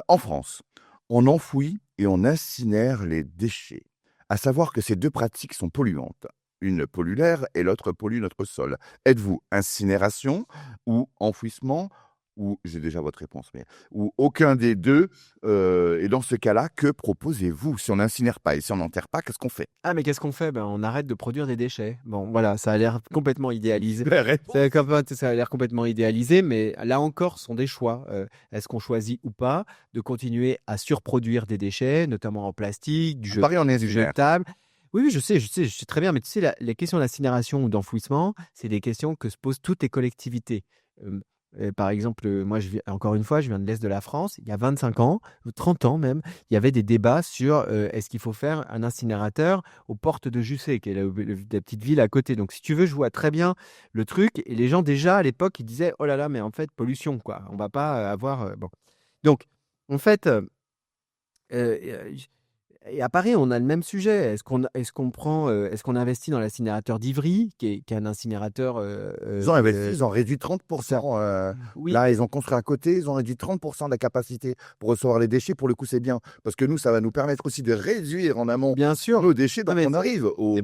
En France, on enfouit et on incinère les déchets. À savoir que ces deux pratiques sont polluantes. Une pollue l'air et l'autre pollue notre sol. Êtes-vous incinération ou enfouissement ou, j'ai déjà votre réponse, mais ou aucun des deux? Et dans ce cas-là, que proposez-vous? Si on n'incinère pas et si on n'enterre pas, qu'est-ce qu'on fait? Ah, mais qu'est-ce qu'on fait? Ben, on arrête de produire des déchets. Bon, voilà, ça a l'air complètement idéalisé. La réponse. Ça a l'air complètement idéalisé, mais là encore, ce sont des choix. Est-ce qu'on choisit ou pas de continuer à surproduire des déchets, notamment en plastique, À Paris, on du incinère. jetable? Oui, oui, je sais très bien, mais tu sais, les questions d'incinération ou d'enfouissement, c'est des questions que se posent toutes les collectivités. Euh, Par exemple, moi, encore une fois, je viens de l'Est de la France. Il y a 25 ans, ou 30 ans même, il y avait des débats sur est-ce qu'il faut faire un incinérateur aux portes de Jussey, qui est la petite ville à côté. Donc, si tu veux, je vois très bien le truc. Et les gens, déjà, à l'époque, ils disaient, oh là là, mais en fait, pollution, quoi. On va pas avoir... bon. Donc, en fait... euh, et à Paris, on a le même sujet. Est-ce qu'on investit dans l'incinérateur d'Ivry, qui est un incinérateur Ils ont investi, ils ont réduit 30%. oui, Là, ils ont construit à côté, ils ont réduit 30% de la capacité pour recevoir les déchets. Pour le coup, c'est bien. Parce que nous, ça va nous permettre aussi de réduire en amont bien sûr. nos déchets. Non, Donc, mais on arrive au. c'est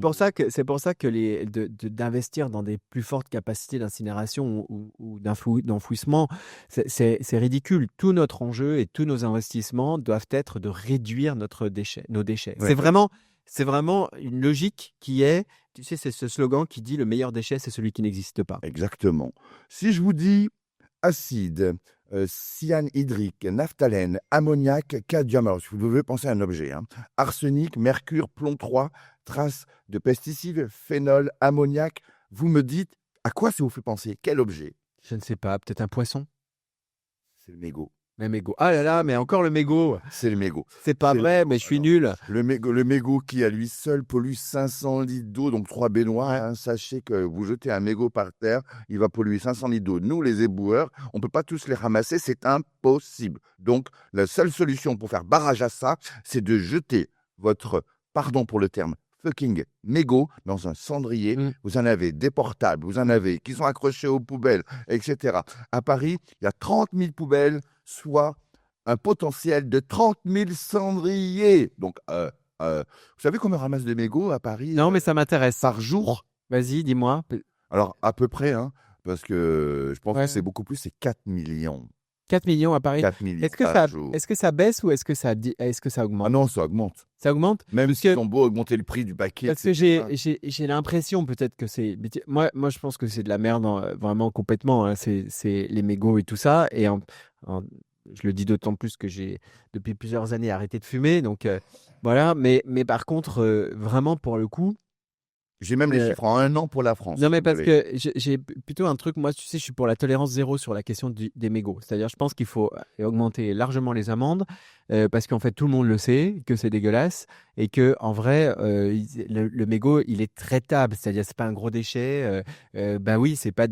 pour ça que d'investir dans des plus fortes capacités d'incinération ou d'enfouissement, c'est ridicule. Tout notre enjeu et tous nos investissements doivent être de réduire nos déchets. Ouais. C'est vraiment une logique qui est, tu sais, c'est ce slogan qui dit le meilleur déchet, c'est celui qui n'existe pas. Exactement. Si je vous dis acide, cyanhydrique, naphtalène, ammoniac, cadmium, alors si vous devez penser à un objet, hein, arsenic, mercure, plomb 3, traces de pesticides, phénol, ammoniac, vous me dites à quoi ça vous fait penser? Quel objet? Je ne sais pas, peut-être un poisson? C'est le mégot. Le mégot. Ah là là, mais encore le mégot. C'est le mégot. C'est pas C'est- vrai, mais je suis nul. Le mégot qui, à lui seul, pollue 500 litres d'eau, donc 3 baignoires. Hein. Sachez que vous jetez un mégot par terre, il va polluer 500 litres d'eau. Nous, les éboueurs, on ne peut pas tous les ramasser, c'est impossible. Donc, la seule solution pour faire barrage à ça, c'est de jeter votre, pardon pour le terme, fucking mégot dans un cendrier. Mm. Vous en avez des portables, vous en avez qui sont accrochés aux poubelles, etc. À Paris, il y a 30 000 poubelles, soit un potentiel de 30 000 cendriers. Donc, vous savez combien on ramasse de mégots à Paris Non, mais ça m'intéresse. par jour? Vas-y, dis-moi. Alors, à peu près, hein, parce que je pense Ouais. que c'est beaucoup plus, c'est 4 millions. 4 millions à Paris. 4 millions Est-ce que par jour. est-ce que ça baisse ou est-ce que ça Ah augmente? non, ça augmente. Ça augmente? Même Parce s'ils que ont beau augmenter le prix du paquet, Parce que etc. j'ai l'impression peut-être que c'est. Mais moi, je pense que c'est de la merde, hein, vraiment complètement, hein. C'est les mégots et tout ça. En- je le dis d'autant plus que j'ai depuis plusieurs années arrêté de fumer. Donc voilà. Mais par contre, vraiment pour le coup. J'ai même les euh, chiffres en 1 an pour la France, non, si mais vous parce voulez. que j'ai plutôt un truc, moi, tu sais, je suis pour la tolérance zéro sur la question des mégots. C'est-à-dire, je pense qu'il faut augmenter largement les amendes, parce qu'en fait, tout le monde le sait, que c'est dégueulasse, et que en vrai, le mégot, il est traitable. C'est-à-dire, c'est pas un gros déchet. Bah oui, c'est pas,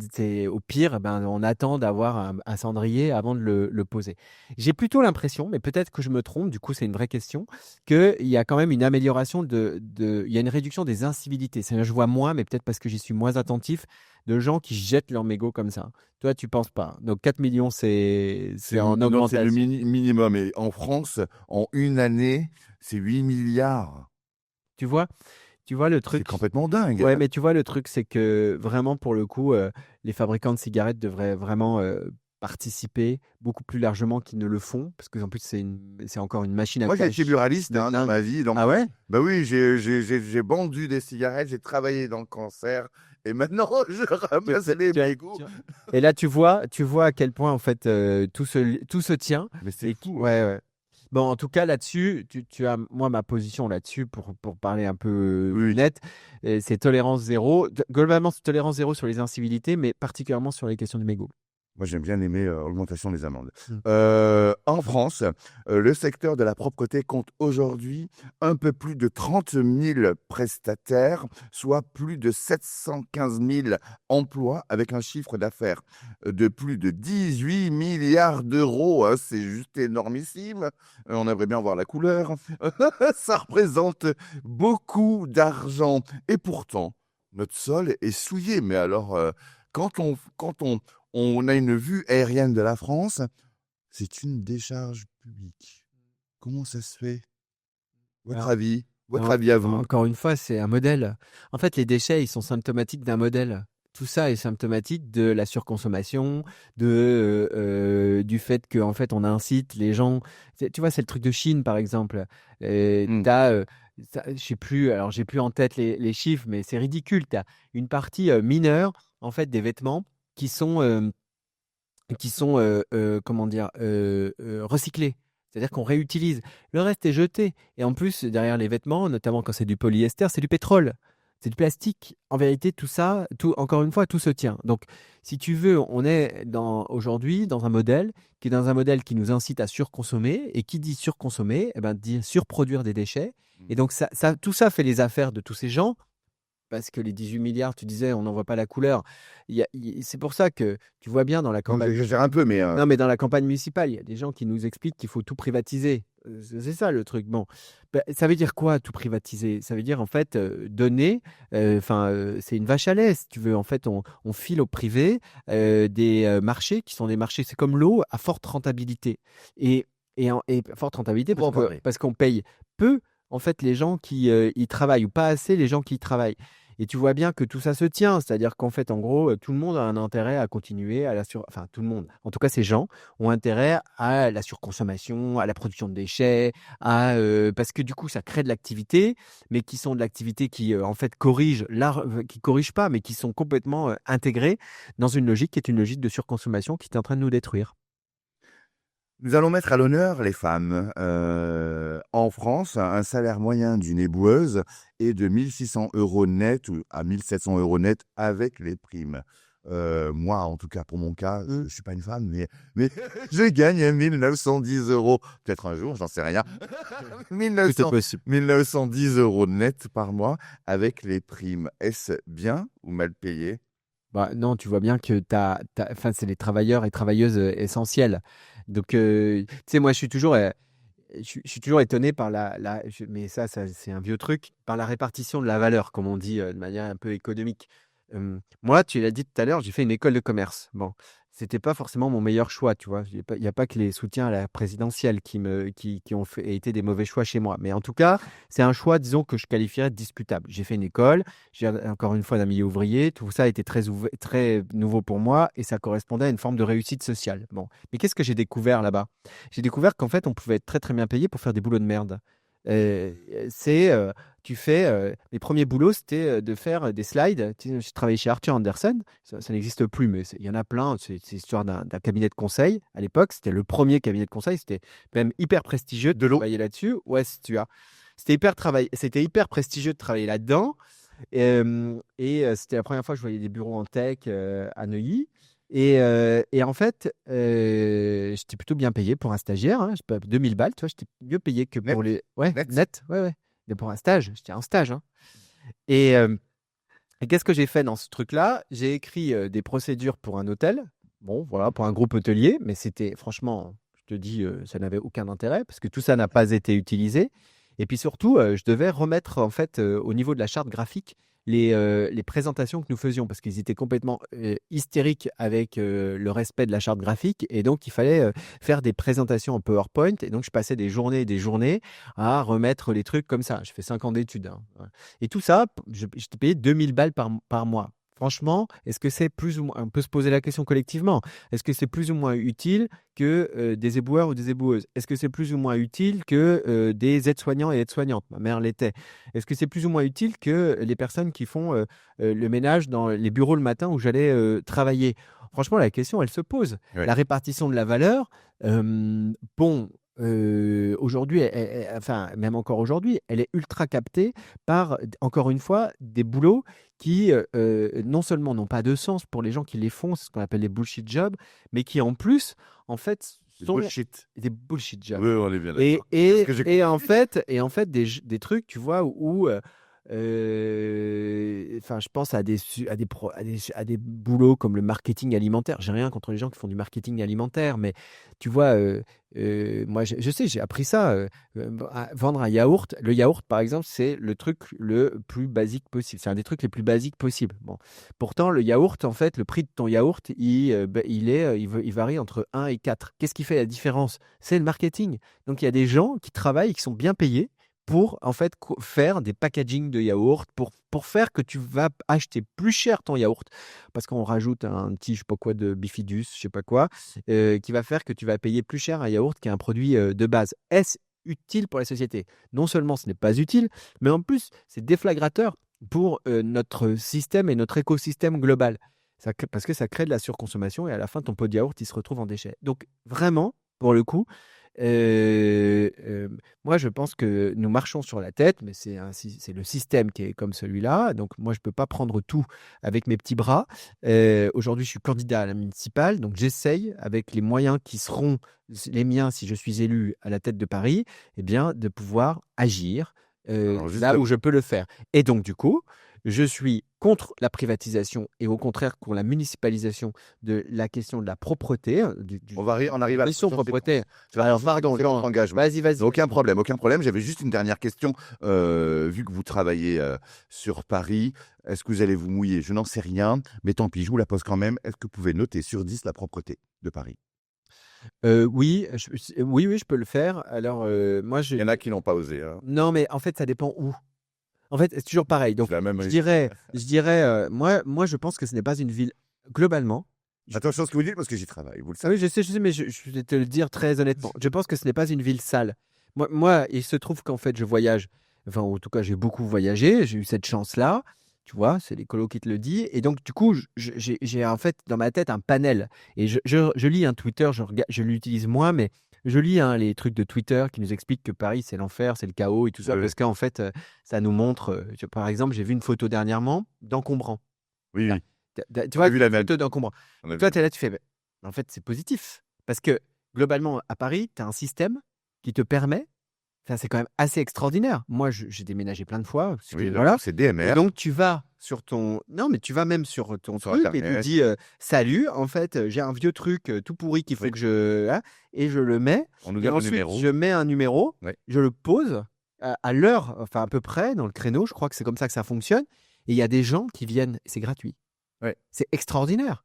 au pire, ben, on attend d'avoir un cendrier avant de le poser. J'ai plutôt l'impression, mais peut-être que je me trompe, du coup, c'est une vraie question, qu'il y a quand même une amélioration il y a une réduction des incivilités. C'est-à-dire, je vois moins, mais peut-être parce que j'y suis moins attentif, de gens qui jettent leur mégot comme ça. Toi, tu penses pas. Donc 4 millions, c'est en Non, c'est le augmentation. minimum. Et en France, en une année, c'est 8 milliards. Tu vois, tu vois le C'est truc. complètement dingue. Ouais, mais tu vois le truc, c'est que vraiment pour le coup, les fabricants de cigarettes devraient vraiment participer beaucoup plus largement qu'ils ne le font, parce qu'en plus c'est encore une machine à Moi, j'ai été cash buraliste de dans dingue. ma vie. Donc, Ah ouais? bah oui, j'ai vendu des cigarettes, j'ai travaillé dans le cancer. Et maintenant, je ramasse les mégots. Et là, tu vois à quel point en fait tout se tient. Mais c'est Et fou, hein. ouais, ouais. Bon, en tout cas, là-dessus, tu as moi ma position là-dessus pour parler un peu Oui, oui. net, c'est tolérance zéro. Globalement, c'est tolérance zéro sur les incivilités, mais particulièrement sur les questions du mégot. Moi, j'aime bien aimer l'augmentation des amendes. Mm. En France, le secteur de la propreté compte aujourd'hui un peu plus de 30 000 prestataires, soit plus de 715 000 emplois, avec un chiffre d'affaires de plus de 18 milliards d'euros, hein. C'est juste énormissime. On aimerait bien voir la couleur. Ça représente beaucoup d'argent. Et pourtant, notre sol est souillé. Mais alors, quand on a une vue aérienne de la France, c'est une décharge publique. Comment ça se fait? Votre Alors, avis? Votre alors, avis à vous? encore une fois, c'est un modèle. En fait, les déchets, ils sont symptomatiques d'un modèle. Tout ça est symptomatique de la surconsommation, du fait qu'en fait, on incite les gens. Tu vois, c'est le truc de Chine, par exemple. Hmm. Je sais plus, alors j'ai plus en tête les chiffres, mais c'est ridicule. Tu as une partie mineure, en fait, des vêtements qui sont comment dire, recyclés. C'est-à-dire qu'on réutilise. Le reste est jeté. Et en plus, derrière les vêtements, notamment quand c'est du polyester, c'est du pétrole, c'est du plastique. En vérité, tout ça, encore une fois, tout se tient. Donc, si tu veux, on est aujourd'hui dans un modèle qui nous incite à surconsommer. Et qui dit surconsommer, eh ben, dit surproduire des déchets. Et donc, tout ça fait les affaires de tous ces gens. Parce que les 18 milliards, tu disais, on n'en voit pas la couleur. C'est pour ça que tu vois bien dans la Donc, campagne. j'exagère un peu, mais Non, mais dans la campagne municipale, il y a des gens qui nous expliquent qu'il faut tout privatiser. C'est ça le truc. Bon, bah, ça veut dire quoi tout privatiser? Ça veut dire en fait donner. Enfin, c'est une vache à lait, si tu veux. En fait, on file au privé des marchés qui sont des marchés. C'est comme l'eau à forte rentabilité et forte rentabilité on va en parler. parce qu'on paye peu en fait les gens qui y travaillent ou pas assez les gens qui y travaillent. Et tu vois bien que tout ça se tient, c'est-à-dire qu'en fait, en gros, tout le monde a un intérêt à continuer enfin, tout le monde. En tout cas, ces gens ont intérêt à la surconsommation, à la production de déchets, parce que du coup, ça crée de l'activité, mais qui sont de l'activité qui, en fait, qui corrigent pas, mais qui sont complètement intégrées dans une logique qui est une logique de surconsommation qui est en train de nous détruire. Nous allons mettre à l'honneur les femmes. En France, un salaire moyen d'une éboueuse est de 1 600 € net ou à 1 700 € net avec les primes. Moi, en tout cas, pour mon cas, je ne suis pas une femme, mais je gagne 1 910 €. Peut-être un jour, j'en sais rien. 1 Possible. 910 € net par mois avec les primes. Est-ce bien ou mal payé? Bah, non, tu vois bien que enfin, c'est les travailleurs et travailleuses essentiels. Donc, tu sais, moi, je suis toujours étonné par mais ça, c'est un vieux truc, par la répartition de la valeur, comme on dit de manière un peu économique. Moi, tu l'as dit tout à l'heure, j'ai fait une école de commerce. Bon, c'était pas forcément mon meilleur choix, tu vois. Il y a pas que les soutiens à la présidentielle qui ont été des mauvais choix chez moi. Mais en tout cas, c'est un choix, disons, que je qualifierais de discutable. J'ai fait une école, j'ai encore une fois d'un milieu ouvrier, tout ça a été très nouveau pour moi et ça correspondait à une forme de réussite sociale. Bon, mais qu'est-ce que j'ai découvert là-bas? J'ai découvert qu'en fait, on pouvait être très très bien payé pour faire des boulots de merde. Euh, c'est, tu fais, les premiers boulots, c'était de faire des slides. Tu sais, j'ai travaillé chez Arthur Andersen, ça n'existe plus, mais il y en a plein. C'est l'histoire d'un cabinet de conseil. À l'époque, c'était le premier cabinet de conseil. C'était même hyper prestigieux de De l'eau. travailler là-dessus. Ouais, si tu as. C'était hyper prestigieux de travailler là-dedans. C'était la première fois que je voyais des bureaux en tech à Neuilly. Et en fait, j'étais plutôt bien payé pour un stagiaire. Hein, je sais pas, 2000 balles, tu vois, j'étais mieux payé que Net. pour les. Ouais, Net. net, ouais, ouais. Mais pour un stage, j'étais un stage. Hein. Et, euh, et qu'est-ce que j'ai fait dans ce truc-là? J'ai écrit des procédures pour un hôtel. Bon, voilà, pour un groupe hôtelier. Mais c'était, franchement, je te dis, ça n'avait aucun intérêt parce que tout ça n'a pas été utilisé. Et puis surtout, je devais remettre, en fait, au niveau de la charte graphique, les présentations que nous faisions parce qu'ils étaient complètement hystériques avec le respect de la charte graphique. Et donc, il fallait faire des présentations en PowerPoint. Et donc, je passais des journées et des journées à remettre les trucs comme ça. Je fais 5 ans d'études. Hein. Ouais. Et tout ça, j'étais payé 2000 balles par mois. Franchement, est-ce que c'est plus ou moins, on peut se poser la question collectivement, est-ce que c'est plus ou moins utile que des éboueurs ou des éboueuses? Est-ce que c'est plus ou moins utile que des aides-soignants et aides-soignantes? Ma mère l'était. Est-ce que c'est plus ou moins utile que les personnes qui font le ménage dans les bureaux le matin où j'allais travailler? Franchement, la question, elle se pose. Ouais. La répartition de la valeur, bon, aujourd'hui, enfin, même encore aujourd'hui, elle est ultra captée par, encore une fois, des boulots qui non seulement n'ont pas de sens pour les gens qui les font, c'est ce qu'on appelle les bullshit jobs, mais qui en plus, en fait, sont Bullshit. des bullshit jobs. Oui, on est bien Et, d'accord. C'est ce que j'ai en fait des trucs, tu vois, où, enfin, je pense à des boulots comme le marketing alimentaire. J'ai rien contre les gens qui font du marketing alimentaire, mais tu vois, moi, je sais, j'ai appris ça. Vendre un yaourt, le yaourt, par exemple, c'est le truc le plus basique possible. C'est un des trucs les plus basiques possibles. Bon, pourtant, le yaourt, en fait, le prix de ton yaourt, il varie entre 1 et 4. Qu'est-ce qui fait la différence? C'est le marketing. Donc, il y a des gens qui travaillent, qui sont bien payés pour en fait faire des packaging de yaourt, pour faire que tu vas acheter plus cher ton yaourt, parce qu'on rajoute un petit, je sais pas quoi, de bifidus, je sais pas quoi, qui va faire que tu vas payer plus cher un yaourt qu'un produit de base. Est-ce utile pour la société? Non seulement ce n'est pas utile, mais en plus c'est déflagrateur pour notre système et notre écosystème global. Parce que ça crée de la surconsommation et à la fin ton pot de yaourt il se retrouve en déchet. Donc vraiment, pour le coup, euh, euh, moi, je pense que nous marchons sur la tête, mais c'est le système qui est comme celui-là. Donc, moi, je ne peux pas prendre tout avec mes petits bras. Aujourd'hui, je suis candidat à la municipale, donc j'essaye, avec les moyens qui seront les miens si je suis élu à la tête de Paris, eh bien, de pouvoir agir Alors, là où justement, je peux le faire. Et donc, du coup, je suis contre la privatisation et au contraire contre la municipalisation de la question de la propreté, on arrive à la question de question de propreté. c'est la Alors, question pardon, des différents engagements. vas-y. Aucun problème, aucun problème. J'avais juste une dernière question. Vu que vous travaillez sur Paris, est-ce que vous allez vous mouiller? Je n'en sais rien, mais tant pis, je vous la pose quand même. Est-ce que vous pouvez noter sur 10 la propreté de Paris? Oui, oui, je peux le faire. Alors, moi, Il y en a qui n'ont pas osé. Hein. non, mais en fait, ça dépend où. En fait, c'est toujours pareil. Donc, C'est la même. je dirais, moi, je pense que ce n'est pas une ville globalement. Attention à ce que vous dites parce que j'y travaille. Vous le Ah savez. oui, je sais, mais je vais te le dire très honnêtement. Je pense que ce n'est pas une ville sale. Moi, il se trouve qu'en fait, je voyage. Enfin, en tout cas, j'ai beaucoup voyagé. J'ai eu cette chance-là. Tu vois, c'est l'écolo qui te le dit. Et donc, du coup, j'ai en fait dans ma tête un panel. Et je lis un Twitter, je l'utilise moins, mais je lis les trucs de Twitter qui nous expliquent que Paris, c'est l'enfer, c'est le chaos et tout ça. Oui, Parce qu'en fait, ça nous montre. Par exemple, j'ai vu une photo dernièrement d'encombrant. oui. Oui. Tu vois, J'ai vu la une même. photo d'encombrant. On a Toi, vu. tu es là, tu fais. En fait, c'est positif. Parce que globalement, à Paris, tu as un système qui te permet. Enfin, c'est quand même assez extraordinaire. Moi, j'ai déménagé plein de fois. Parce que, Oui, voilà. c'est Et DMR donc, tu vas sur ton. Non, mais tu vas même sur ton sur truc et tu Internet. dis salut, en fait, j'ai un vieux truc tout pourri qu'il faut Oui. que je. Hein, et je le mets. On nous Et donne le ensuite, numéro. je mets un numéro, Ouais. je le pose à l'heure, enfin à peu près, dans le créneau. Je crois que c'est comme ça que ça fonctionne. Et il y a des gens qui viennent. C'est gratuit. Ouais. C'est extraordinaire.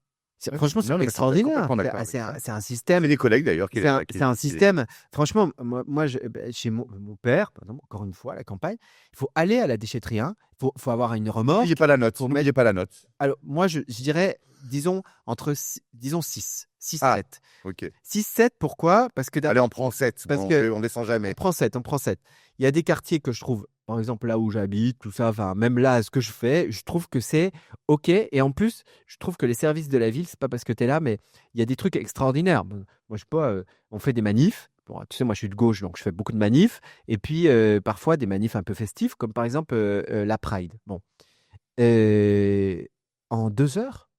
Franchement, c'est Non, mais je suis extraordinaire. complètement d'accord avec C'est ça. un système. C'est des collègues d'ailleurs qui C'est un système. Franchement, moi chez mon père, par exemple, encore une fois, à la campagne, il faut aller à la déchetterie. Hein. Faut avoir une remorque. N'oubliez pas la note. Faut N'oubliez pas la note. Alors, moi, je dirais, disons, disons 6. 6, Ah, 7. ok. 6, 7, pourquoi? Parce que Allez, on prend 7. Parce que- On descend jamais. on prend 7, on prend 7. Il y a des quartiers que je trouve, par exemple, là où j'habite, tout ça, enfin, même là, ce que je fais, je trouve que c'est OK. Et en plus, je trouve que les services de la ville, c'est pas parce que tu es là, mais il y a des trucs extraordinaires. Bon, moi, je sais pas, on fait des manifs. Bon, tu sais, moi, je suis de gauche, donc je fais beaucoup de manifs. Et puis, parfois, des manifs un peu festifs, comme par exemple la Pride. Bon. En 2 heures,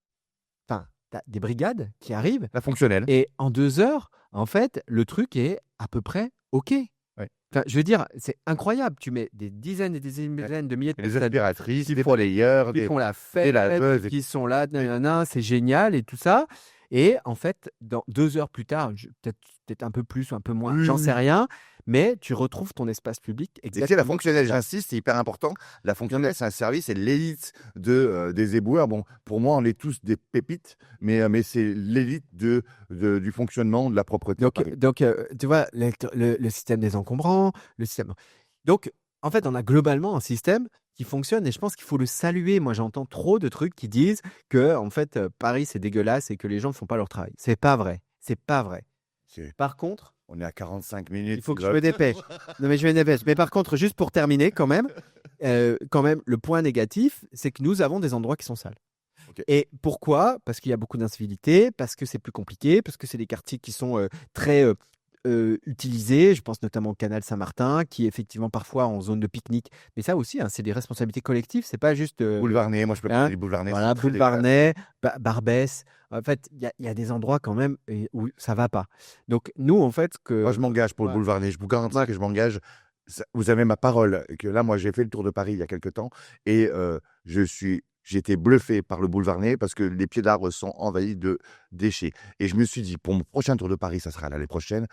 enfin, tu as des brigades qui arrivent. La fonctionnelle. Et en 2 heures, en fait, le truc est à peu près OK. Ouais. Enfin, je veux dire, c'est incroyable. Tu mets des dizaines et des dizaines de milliers de Les personnes aspiratrices, qui des font- relayeurs, qui des... font la des fête, laveuses. qui sont là, nanana, c'est génial et tout ça. Et en fait, dans 2 heures plus tard, peut-être un peu plus ou un peu moins, Oui, j'en oui. sais rien, mais tu retrouves ton espace public Et tu sais, la exactement. fonctionnelle, j'insiste, c'est hyper important. La fonctionnelle, c'est un service, c'est l'élite des éboueurs. Bon, pour moi, on est tous des pépites, mais c'est l'élite du fonctionnement de la propreté. Donc, tu vois, le système des encombrants, le système. Donc, en fait, on a globalement un système qui fonctionne et je pense qu'il faut le saluer. Moi, j'entends trop de trucs qui disent que, en fait, Paris, c'est dégueulasse et que les gens ne font pas leur travail. C'est pas vrai. C'est pas vrai. Par contre, On est à 45 minutes. il faut que je me dépêche. Non, mais je me dépêche. Mais par contre, juste pour terminer, quand même, le point négatif, c'est que nous avons des endroits qui sont sales. Ok. Et pourquoi? Parce qu'il y a beaucoup d'incivilité, parce que c'est plus compliqué, parce que c'est des quartiers qui sont très utilisés. Je pense notamment au canal Saint-Martin, qui est effectivement parfois en zone de pique-nique. Mais ça aussi, hein, c'est des responsabilités collectives. C'est pas juste Boulevard Ney, moi je peux hein, pas les Boulevard Ney. voilà, boulevard Ney, Barbès. En fait, il y a des endroits quand même où ça va pas. Donc nous, en fait, Moi, je m'engage pour le Ouais. boulevard Ney. Je vous garantis Ouais. que je m'engage. Vous avez ma parole que là, moi, j'ai fait le tour de Paris il y a quelques temps et j'ai été bluffé par le boulevard Ney parce que les pieds d'arbres sont envahis de déchets. Et je me suis dit, pour mon prochain tour de Paris, ça sera l'année prochaine,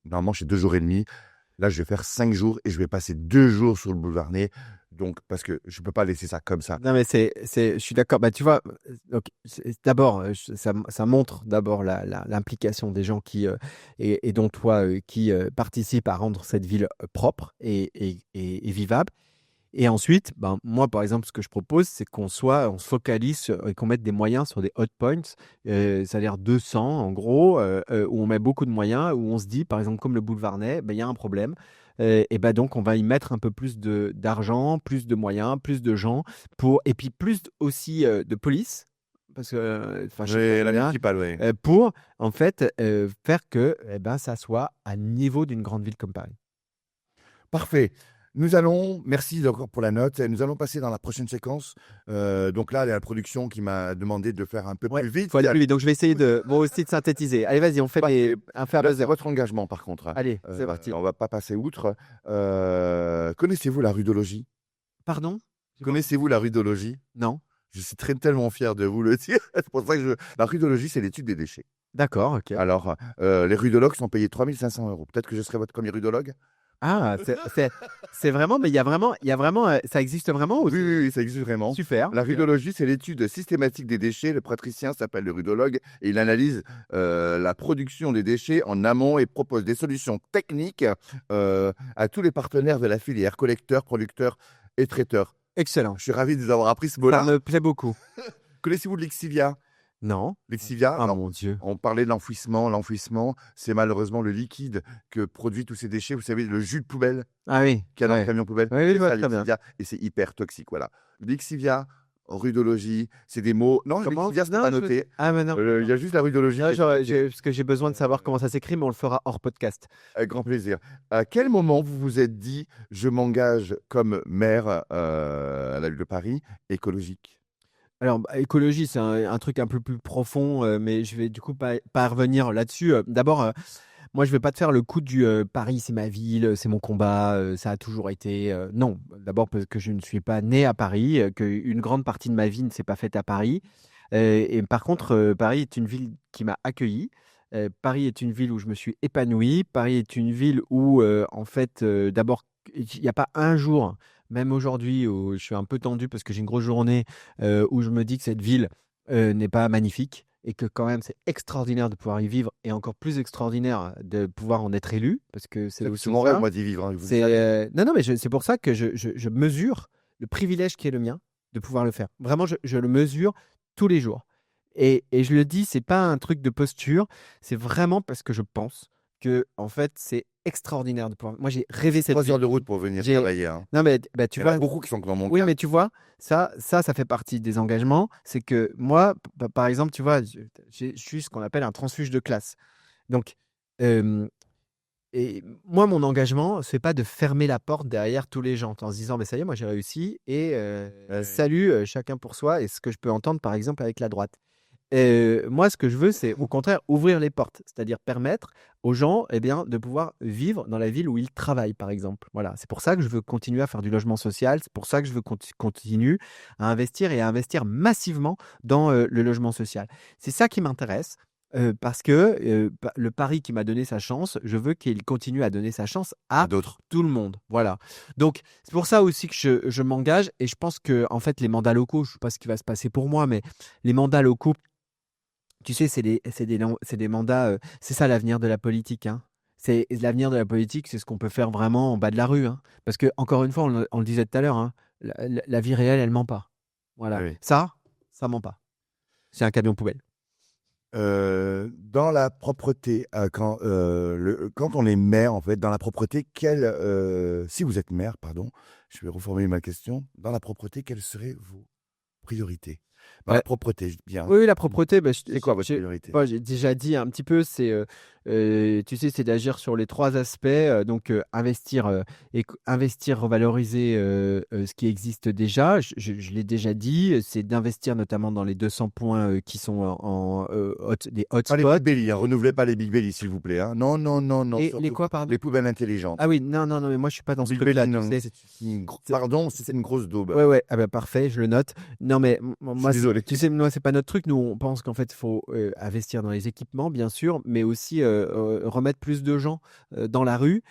normalement, j'ai 2 jours et demi. Là, je vais faire 5 jours et je vais passer 2 jours sur le boulevard Ney. Donc, parce que je ne peux pas laisser ça comme ça. Non, mais je suis d'accord. Bah, tu vois, donc, d'abord, ça montre d'abord l'implication des gens et dont toi, qui participent à rendre cette ville propre et vivable. Et ensuite, ben, moi, par exemple, ce que je propose, c'est on se focalise et qu'on mette des moyens sur des hot points, c'est-à-dire 200 en gros, où on met beaucoup de moyens, où on se dit, par exemple, comme le boulevard Ney, ben, il y a un problème. Et ben donc, on va y mettre un peu plus d'argent, plus de moyens, plus de gens, et puis plus aussi de police, parce que, enfin, je sais pas La combien, municipale, oui. pour, en fait, faire que ben, ça soit à niveau d'une grande ville comme Paris. Parfait. Merci encore pour la note. Nous allons passer dans la prochaine séquence. Donc là, il y a la production qui m'a demandé de faire un peu Ouais, plus vite. faut aller plus vite. Donc, je vais essayer moi aussi de synthétiser. Allez, vas-y, on fait un fait à Là, buzzer. c'est votre engagement, par contre. Hein. Allez, c'est parti. On va pas passer outre. Connaissez-vous la rudologie? Pardon? Connaissez-vous la rudologie? Non. Je suis tellement fier de vous le dire. C'est pour ça que la rudologie, c'est l'étude des déchets. D'accord, ok. Alors, les rudologues sont payés 3 500 €. Peut-être que je serai votre premier rudologue. Ah, c'est vraiment, mais il y a vraiment, ça existe vraiment aussi. Oui, ça existe vraiment. Super. La rudologie, c'est l'étude systématique des déchets. Le praticien s'appelle le rudologue et il analyse la production des déchets en amont et propose des solutions techniques à tous les partenaires de la filière, collecteurs, producteurs et traiteurs. Excellent. Je suis ravi de vous avoir appris ce mot-là. Ça me plaît beaucoup. Connaissez-vous le lexivia? Non. Lexivia, Ah alors, mon Dieu. on parlait de l'enfouissement. L'enfouissement, c'est malheureusement le liquide que produit tous ces déchets. Vous savez, le jus de poubelle Ah oui. qu'il y a dans Ouais. le camion poubelle. Oui, je C'est vois ça, très bien. lexivia, et c'est hyper toxique, voilà. Lexivia, rudologie, c'est des mots. Non, Comment? lexivia, c'est Non, pas noté. Ah, mais non. Il y a juste la rudologie. Non, parce que j'ai besoin de savoir comment ça s'écrit, mais on le fera hors podcast. Avec grand plaisir. À quel moment vous vous êtes dit, je m'engage comme maire à la ville de Paris, écologique? Alors, écologie, c'est un truc un peu plus profond, mais je vais du coup pas revenir là-dessus. D'abord, moi, je vais pas te faire le coup du Paris, c'est ma ville, c'est mon combat, ça a toujours été. Non, d'abord parce que je ne suis pas né à Paris, qu'une grande partie de ma vie ne s'est pas faite à Paris. Et par contre, Paris est une ville qui m'a accueilli. Paris est une ville où je me suis épanoui. Paris est une ville où, en fait, d'abord, il n'y a pas un jour, même aujourd'hui, où je suis un peu tendu parce que j'ai une grosse journée, où je me dis que cette ville n'est pas magnifique. et que quand même c'est extraordinaire de pouvoir y vivre et encore plus extraordinaire de pouvoir en être élu, parce que c'est aussi C'est mon rêve, ça. moi, d'y vivre. Hein, vous le C'est savez. non, non, mais c'est pour ça que je mesure le privilège qui est le mien de pouvoir le faire. Vraiment, je le mesure tous les jours. Et je le dis, c'est pas un truc de posture, c'est vraiment parce que je pense que en fait, c'est extraordinaire de pouvoir. Moi, j'ai rêvé cette 3 vie. heures de route pour venir J'ai travailler. Hein. non, mais bah, tu Il y en a vois, beaucoup qui sont dans mon oui, cas. mais tu vois, ça fait partie des engagements. C'est que moi, par exemple, tu vois, je suis ce qu'on appelle un transfuge de classe. Donc, euh, et moi, mon engagement, c'est pas de fermer la porte derrière tous les gens en se disant, mais ça y est, moi j'ai réussi et Ouais. salut, chacun pour soi. Et ce que je peux entendre, par exemple, avec la droite. Moi, ce que je veux, c'est au contraire ouvrir les portes, c'est-à-dire permettre aux gens, eh bien, de pouvoir vivre dans la ville où ils travaillent, par exemple. Voilà, c'est pour ça que je veux continuer à faire du logement social. C'est pour ça que je veux continuer à investir et à investir massivement dans le logement social. C'est ça qui m'intéresse. Parce que le Paris qui m'a donné sa chance, je veux qu'il continue à donner sa chance À à d'autres. tout le monde. Voilà. Donc, c'est pour ça aussi que je m'engage. Et je pense que, en fait, les mandats locaux, je ne sais pas ce qui va se passer pour moi, mais les mandats locaux, tu sais, c'est des mandats, c'est ça l'avenir de la politique, hein. C'est l'avenir de la politique, c'est ce qu'on peut faire vraiment en bas de la rue, hein. Parce que encore une fois, on le disait tout à l'heure, hein, la vie réelle, elle ment pas. Voilà. Oui. Ça ment pas. C'est un camion poubelle. Dans la propreté, quand on est maire, en fait, dans la propreté, si vous êtes maire, pardon, je vais reformuler ma question. Dans la propreté, quelles seraient vos priorités? Dans la Bah, propreté, je dis bien. oui, la propreté, bah, C'est quoi votre priorité? moi, j'ai déjà dit un petit peu, tu sais, c'est d'agir sur les trois aspects. Donc, investir, investir, revaloriser ce qui existe déjà. Je l'ai déjà dit, c'est d'investir notamment dans les 200 points qui sont des Pas les Big hotspots. Belly, hein, renouvelez pas les Big Belly, s'il vous plaît. Hein. Non, non, non, non, Et les surtout quoi, pas. pardon? Les poubelles intelligentes. Ah oui, non, non, non, mais moi, je suis pas dans ce Big truc-là, Belly, tu non, sais. pardon, C'est- c'est une grosse daube. Ouais, ouais, ah bah parfait, je le note. Non, mais Je suis moi, désolé. tu sais, moi, c'est pas notre truc. Nous, on pense qu'en fait, il faut investir dans les équipements, bien sûr, mais aussi remettre plus de gens dans la rue,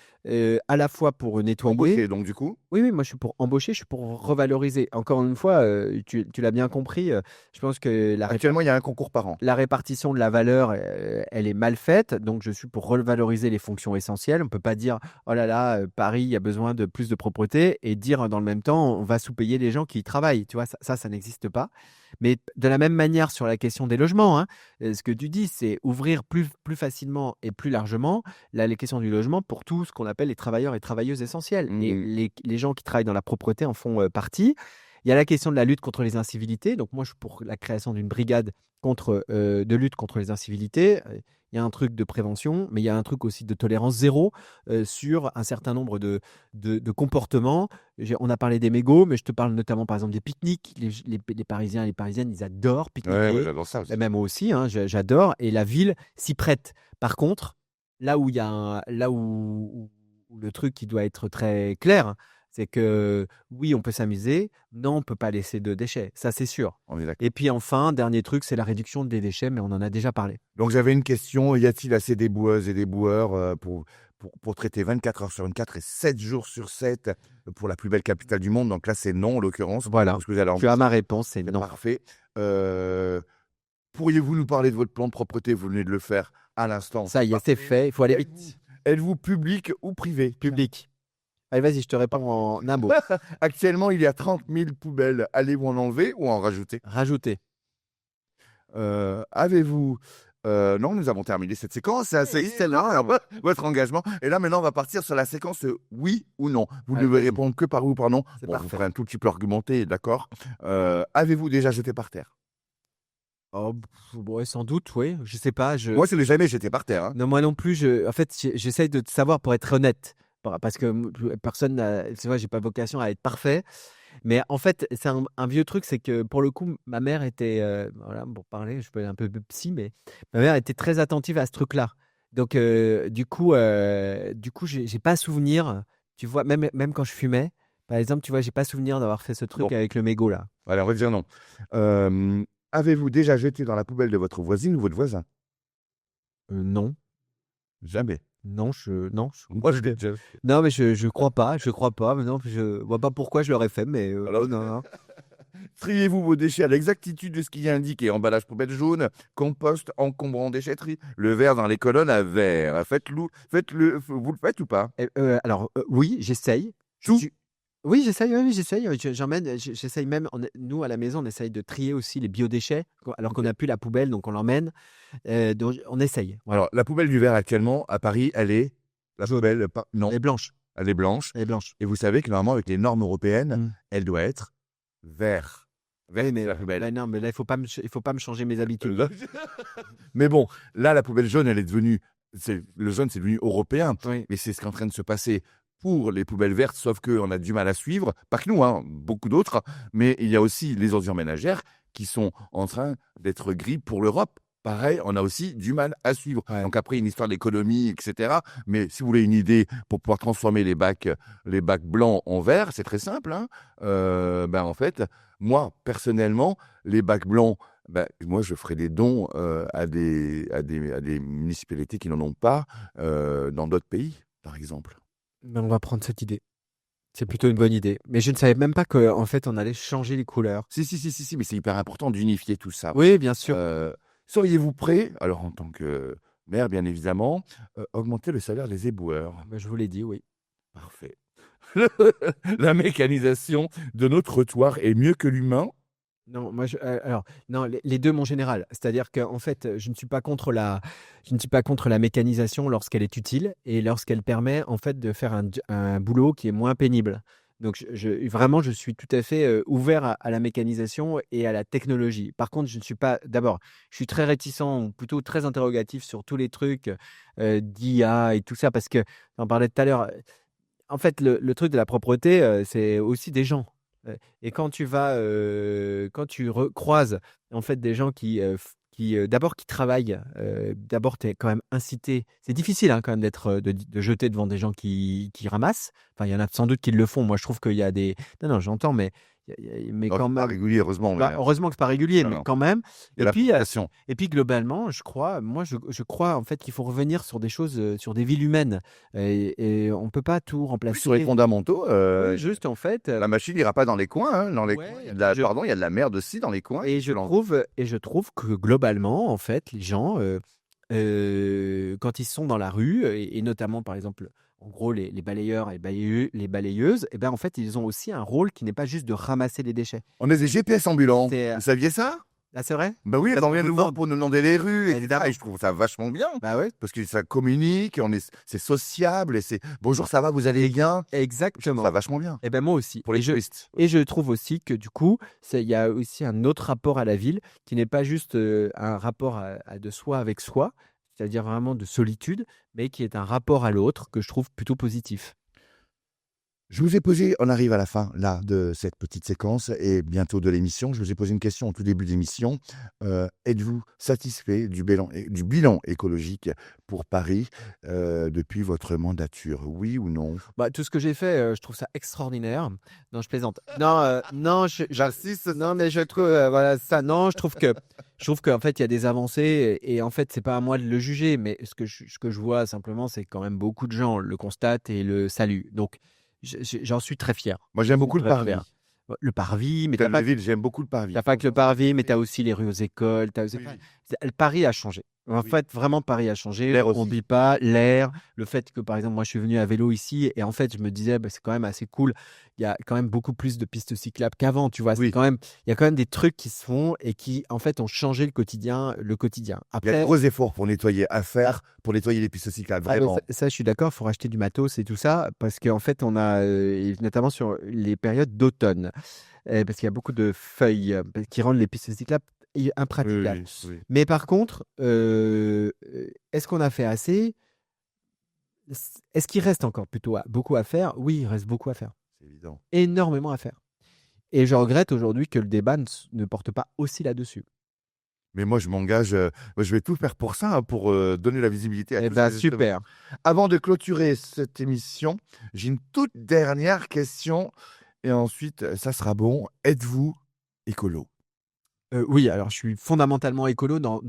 à la fois pour nettoyer. Embauché, donc du coup. Oui, oui, moi, je suis pour embaucher, je suis pour revaloriser. Encore une fois, tu l'as bien compris, je pense que Actuellement, il y a un concours par an. la répartition de la valeur, elle est mal faite. Donc, je suis pour revaloriser les fonctions essentielles. On ne peut pas dire, oh là là, Paris, il y a besoin de plus de propreté, et dire dans le même temps, on va sous-payer les gens qui y travaillent. Tu vois, ça n'existe pas. Mais de la même manière, sur la question des logements, hein, ce que tu dis, c'est ouvrir plus facilement et plus largement les questions du logement pour tout ce qu'on appelle les travailleurs et travailleuses essentiels. Et Mhm. les gens qui travaillent dans la propreté en font partie. Il y a la question de la lutte contre les incivilités. Donc moi, je suis pour la création d'une brigade de lutte contre les incivilités. Il y a un truc de prévention, mais il y a un truc aussi de tolérance zéro sur un certain nombre de comportements. On a parlé des mégots, mais je te parle notamment, par exemple, des pique-niques. Les Parisiens et les Parisiennes, ils adorent Ouais, pique-niquer. j'adore ça aussi. Et même moi aussi, hein, j'adore. Et la ville s'y prête. Par contre, là où il y a où le truc qui doit être très clair, c'est que oui, on peut s'amuser, non, on peut pas laisser de déchets, ça c'est sûr. On est d'accord. Et puis enfin, dernier truc, c'est la réduction des déchets, mais on en a déjà parlé. Donc j'avais une question, y a-t-il assez déboueuses et déboueurs pour traiter 24 heures sur 24 et 7 jours sur 7 pour la plus belle capitale du monde? Donc là, c'est non, en l'occurrence. Voilà, Parce que vous allez tu as ma réponse, c'est non. Parfait. Pourriez-vous nous parler de votre plan de propreté? Vous venez de le faire à l'instant. Ça y est, c'est fait, il faut aller vite. Êtes-vous public ou privé? Public. Allez, vas-y, je te réponds en un mot. Actuellement, il y a 30 000 poubelles. Allez-vous en enlever ou en rajouter? Rajouter. Avez-vous... non, nous avons terminé cette séquence. C'est assez excellent, votre engagement. Et là, maintenant, on va partir sur la séquence oui ou non. Vous ne Allez, devez vas-y. répondre que par oui ou par non. C'est Bon, vous parfait. ferez un tout petit peu argumenté, d'accord? Avez-vous déjà jeté par terre? Oh, ouais, sans doute, oui. Je sais pas. Moi, je ne l'ai jamais jeté par terre. Hein. Non, moi non plus. En fait, j'essaye de savoir pour être honnête. Parce que personne n'a. Tu vois, j'ai pas vocation à être parfait. Mais en fait, c'est un vieux truc, c'est que pour le coup, ma mère était. Voilà, pour parler, je peux être un peu psy, mais ma mère était très attentive à ce truc-là. Donc, du coup, j'ai pas souvenir. Tu vois, même quand je fumais, par exemple, tu vois, j'ai pas souvenir d'avoir fait ce truc Bon, avec le mégot là. allez, on va dire non. Avez-vous déjà jeté dans la poubelle de votre voisine ou votre voisin? Non, Jamais. non, Moi, je l'ai déjà fait. non, mais je crois pas, mais non, je vois pas pourquoi je l'aurais fait, mais Alors, non, non. Triez-vous vos déchets à l'exactitude de ce qui est indiqué. Emballage poubelle jaune, compost, encombrant déchetterie. Le verre dans les colonnes à verre. Faites-le, vous le faites ou pas? Alors, oui, j'essaye. Je Tout? suis- Oui, j'essaye, oui, j'essaye. J'essaye même. Nous, à la maison, on essaye de trier aussi les biodéchets, alors qu'on Ok. n'a plus la poubelle, donc on l'emmène. Donc, on essaye. Voilà. Alors, la poubelle du verre actuellement, à Paris, elle est. La Jaune. poubelle, non, Elle est blanche. elle est blanche. Elle est blanche. Et vous savez que normalement, avec les normes européennes, Mm. elle doit être vert. Vert, Oui, c'est la poubelle. non, mais là, il faut pas me changer mes habitudes. Là- Mais bon, là, la poubelle jaune, elle est devenue. Le jaune, c'est devenu européen. Oui. Mais c'est ce qui est en train de se passer pour les poubelles vertes, sauf qu'on a du mal à suivre. Pas que nous, hein, beaucoup d'autres. Mais il y a aussi les ordures ménagères qui sont en train d'être gris pour l'Europe. Pareil, on a aussi du mal à suivre. Ouais. Donc après, une histoire d'économie, etc. Mais si vous voulez une idée pour pouvoir transformer les bacs blancs en verts, c'est très simple, hein. En fait, moi, personnellement, les bacs blancs, moi, je ferai des dons à des municipalités qui n'en ont pas dans d'autres pays, par exemple. Mais on va prendre cette idée. C'est plutôt une bonne idée. Mais je ne savais même pas qu'en fait, on allait changer les couleurs. Si, mais c'est hyper important d'unifier tout ça. Oui, bien sûr. Seriez-vous prêt, alors en tant que maire, bien évidemment, augmenter le salaire des éboueurs? Je vous l'ai dit, oui. Parfait. La mécanisation de nos trottoirs est mieux que l'humain. Non, alors, non, les deux, mon général. C'est-à-dire qu'en fait, je ne suis pas contre la mécanisation lorsqu'elle est utile et lorsqu'elle permet en fait de faire un boulot qui est moins pénible. Donc, vraiment, je suis tout à fait ouvert à la mécanisation et à la technologie. Par contre, je ne suis pas. D'abord, je suis très réticent, ou plutôt très interrogatif sur tous les trucs d'IA et tout ça, parce que j'en parlais tout à l'heure. En fait, le truc de la propreté, c'est aussi des gens. Et quand tu croises en fait des gens d'abord qui travaillent, d'abord tu es quand même incité. C'est difficile hein, quand même de jeter devant des gens qui ramassent. Enfin, il y en a sans doute qui le font. Moi, je trouve qu'il y a des. Non, j'entends, mais Non, quand c'est pas même. régulier, heureusement. Mais, Heureusement que c'est pas régulier, non, mais non. quand même. Il y a la population. Et puis globalement, je crois en fait qu'il faut revenir sur des choses, sur des villes humaines, et on peut pas tout remplacer. Sur les fondamentaux, Oui, juste en fait. la machine n'ira pas dans les coins. Hein, dans les Ouais, coins. Il y a de la merde aussi dans les coins. Et je trouve que globalement, en fait, les gens, quand ils sont dans la rue, et notamment par exemple, en gros, les balayeurs et les balayeuses, et ben en fait, ils ont aussi un rôle qui n'est pas juste de ramasser les déchets. On est des GPS ambulants. C'est- Vous saviez ça? Ah, c'est vrai? Ben oui, Parce on qu'on vient nous nous voir demande. pour nous demander les rues, etc. Évidemment. Et je trouve ça vachement bien. Bah ouais, Parce que ça communique, c'est sociable, et c'est bonjour, ça va, vous allez bien? Je trouve exactement. ça vachement bien. Et ben moi aussi. Pour les touristes. Et je trouve aussi que du coup, il y a aussi un autre rapport à la ville qui n'est pas juste un rapport de soi avec soi, c'est-à-dire vraiment de solitude, mais qui est un rapport à l'autre que je trouve plutôt positif. Je vous ai posé, on arrive à la fin là de cette petite séquence et bientôt de l'émission. Je vous ai posé une question au tout début de l'émission. Êtes-vous satisfait du bilan écologique pour Paris depuis votre mandature? Oui ou non? Tout ce que j'ai fait, je trouve ça extraordinaire. Non, je plaisante. Non, J'insiste. non, mais je trouve, voilà, ça. Non, je trouve qu'en fait, il y a des avancées et en fait, c'est pas à moi de le juger, mais ce que je vois simplement, c'est que quand même beaucoup de gens le constatent et le saluent. Donc, j'en suis très fier. Moi, j'aime beaucoup le Très parvis. fier. Le parvis, mais Thème de ville, j'aime beaucoup le parvis. t'as pas que le parvis, mais tu as aussi les rues aux écoles. Paris a changé. En fait, vraiment, Paris a changé. L'air On aussi. n'oublie pas l'air, le fait que, par exemple, moi, je suis venu à vélo ici et en fait, je me disais, c'est quand même assez cool. Il y a quand même beaucoup plus de pistes cyclables qu'avant, tu vois. Oui. Il y a quand même des trucs qui se font et qui, en fait, ont changé le quotidien. Il y a de Après, gros efforts pour nettoyer pour nettoyer les pistes cyclables, vraiment. ça, je suis d'accord, il faut racheter du matos et tout ça, parce qu'en fait, on a, et notamment sur les périodes d'automne, parce qu'il y a beaucoup de feuilles qui rendent les pistes cyclables impraticables. Oui. Mais par contre, est-ce qu'on a fait assez? Est-ce qu'il reste encore beaucoup à faire? Oui, il reste beaucoup à faire. C'est évident. Énormément à faire. Et je regrette aujourd'hui que le débat ne porte pas aussi là-dessus. Mais moi, je m'engage, je vais tout faire pour ça, hein, pour donner la visibilité à tous ces Super. Avant de clôturer cette émission, j'ai une toute dernière question et ensuite, ça sera bon. Êtes-vous écolo? Oui, alors je suis fondamentalement écolo dans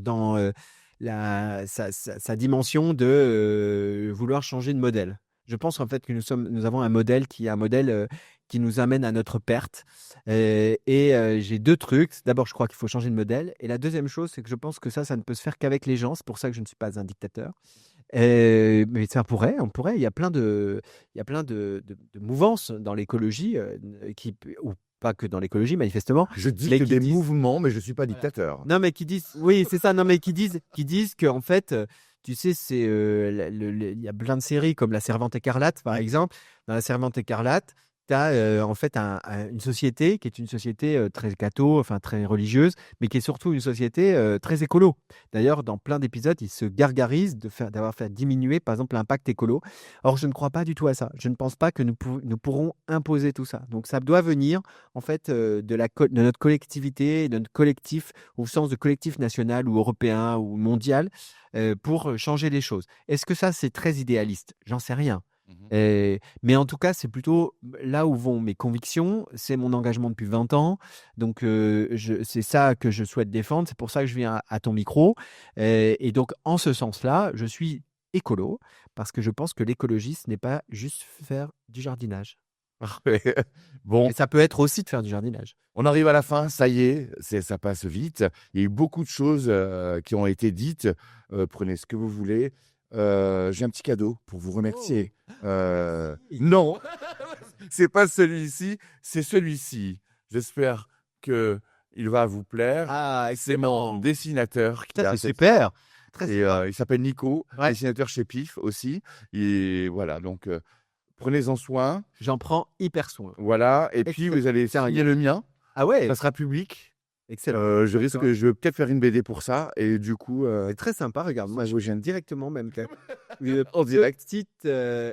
sa dimension de vouloir changer de modèle. Je pense en fait que nous avons un modèle qui est un modèle qui nous amène à notre perte. J'ai 2 trucs. D'abord, je crois qu'il faut changer de modèle et la deuxième chose, c'est que je pense que ça ne peut se faire qu'avec les gens. C'est pour ça que je ne suis pas un dictateur. Mais ça pourrait, on pourrait. Il y a plein de mouvances dans l'écologie, ou pas que dans l'écologie, manifestement, Je dis mais que qui des disent mouvements, mais je ne suis pas voilà. dictateur. Non, mais qui disent oui, c'est ça. Non, mais qui disent qu'en fait, tu sais, c'est, il y a plein de séries comme La Servante écarlate, par exemple. Dans La Servante écarlate, tu as, en fait une société qui est une société, très catho, enfin très religieuse, mais qui est surtout une société, très écolo. D'ailleurs, dans plein d'épisodes, ils se gargarisent d'avoir fait diminuer, par exemple, l'impact écolo. Or, je ne crois pas du tout à ça. Je ne pense pas que nous pourrons imposer tout ça. Donc ça doit venir, en fait, de notre collectivité, de notre collectif, au sens de collectif national ou européen ou mondial, pour changer les choses. Est-ce que ça, c'est très idéaliste? J'en sais rien. Mais en tout cas, c'est plutôt là où vont mes convictions, c'est mon engagement depuis 20 ans. Donc, c'est ça que je souhaite défendre. C'est pour ça que je viens à ton micro. Et donc, en ce sens-là, je suis écolo parce que je pense que l'écologie, ce n'est pas juste faire du jardinage. Parfait. Bon, Et ça peut être aussi de faire du jardinage. on arrive à la fin, ça y est, ça passe vite. Il y a eu beaucoup de choses qui ont été dites. Prenez ce que vous voulez. J'ai un petit cadeau pour vous remercier. Non, c'est pas celui-ci, c'est celui-ci. J'espère que il va vous plaire. Ah, C'est mon dessinateur qui ça, a c'est cette- super. Très et sympa. il s'appelle Nico, Ouais. dessinateur chez PIF aussi. Et voilà, donc prenez-en soin. J'en prends hyper soin. Voilà, et puis Excellent. vous allez Tiens, signer le mien. Ah ouais, Ça sera public. excellent. Je vais peut-être faire une BD pour ça. Et du coup, C'est très sympa, regarde, moi ça je vous viens gêne. directement même En direct.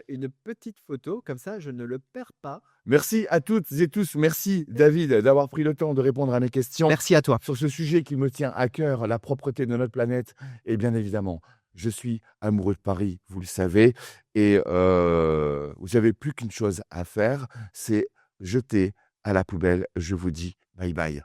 une petite photo, comme ça je ne le perds pas. Merci à toutes et tous. Merci David d'avoir pris le temps de répondre à mes questions Merci à toi. sur ce sujet qui me tient à cœur, la propreté de notre planète. Et bien évidemment, je suis amoureux de Paris, vous le savez. Et vous n'avez plus qu'une chose à faire, c'est jeter à la poubelle. Je vous dis bye bye.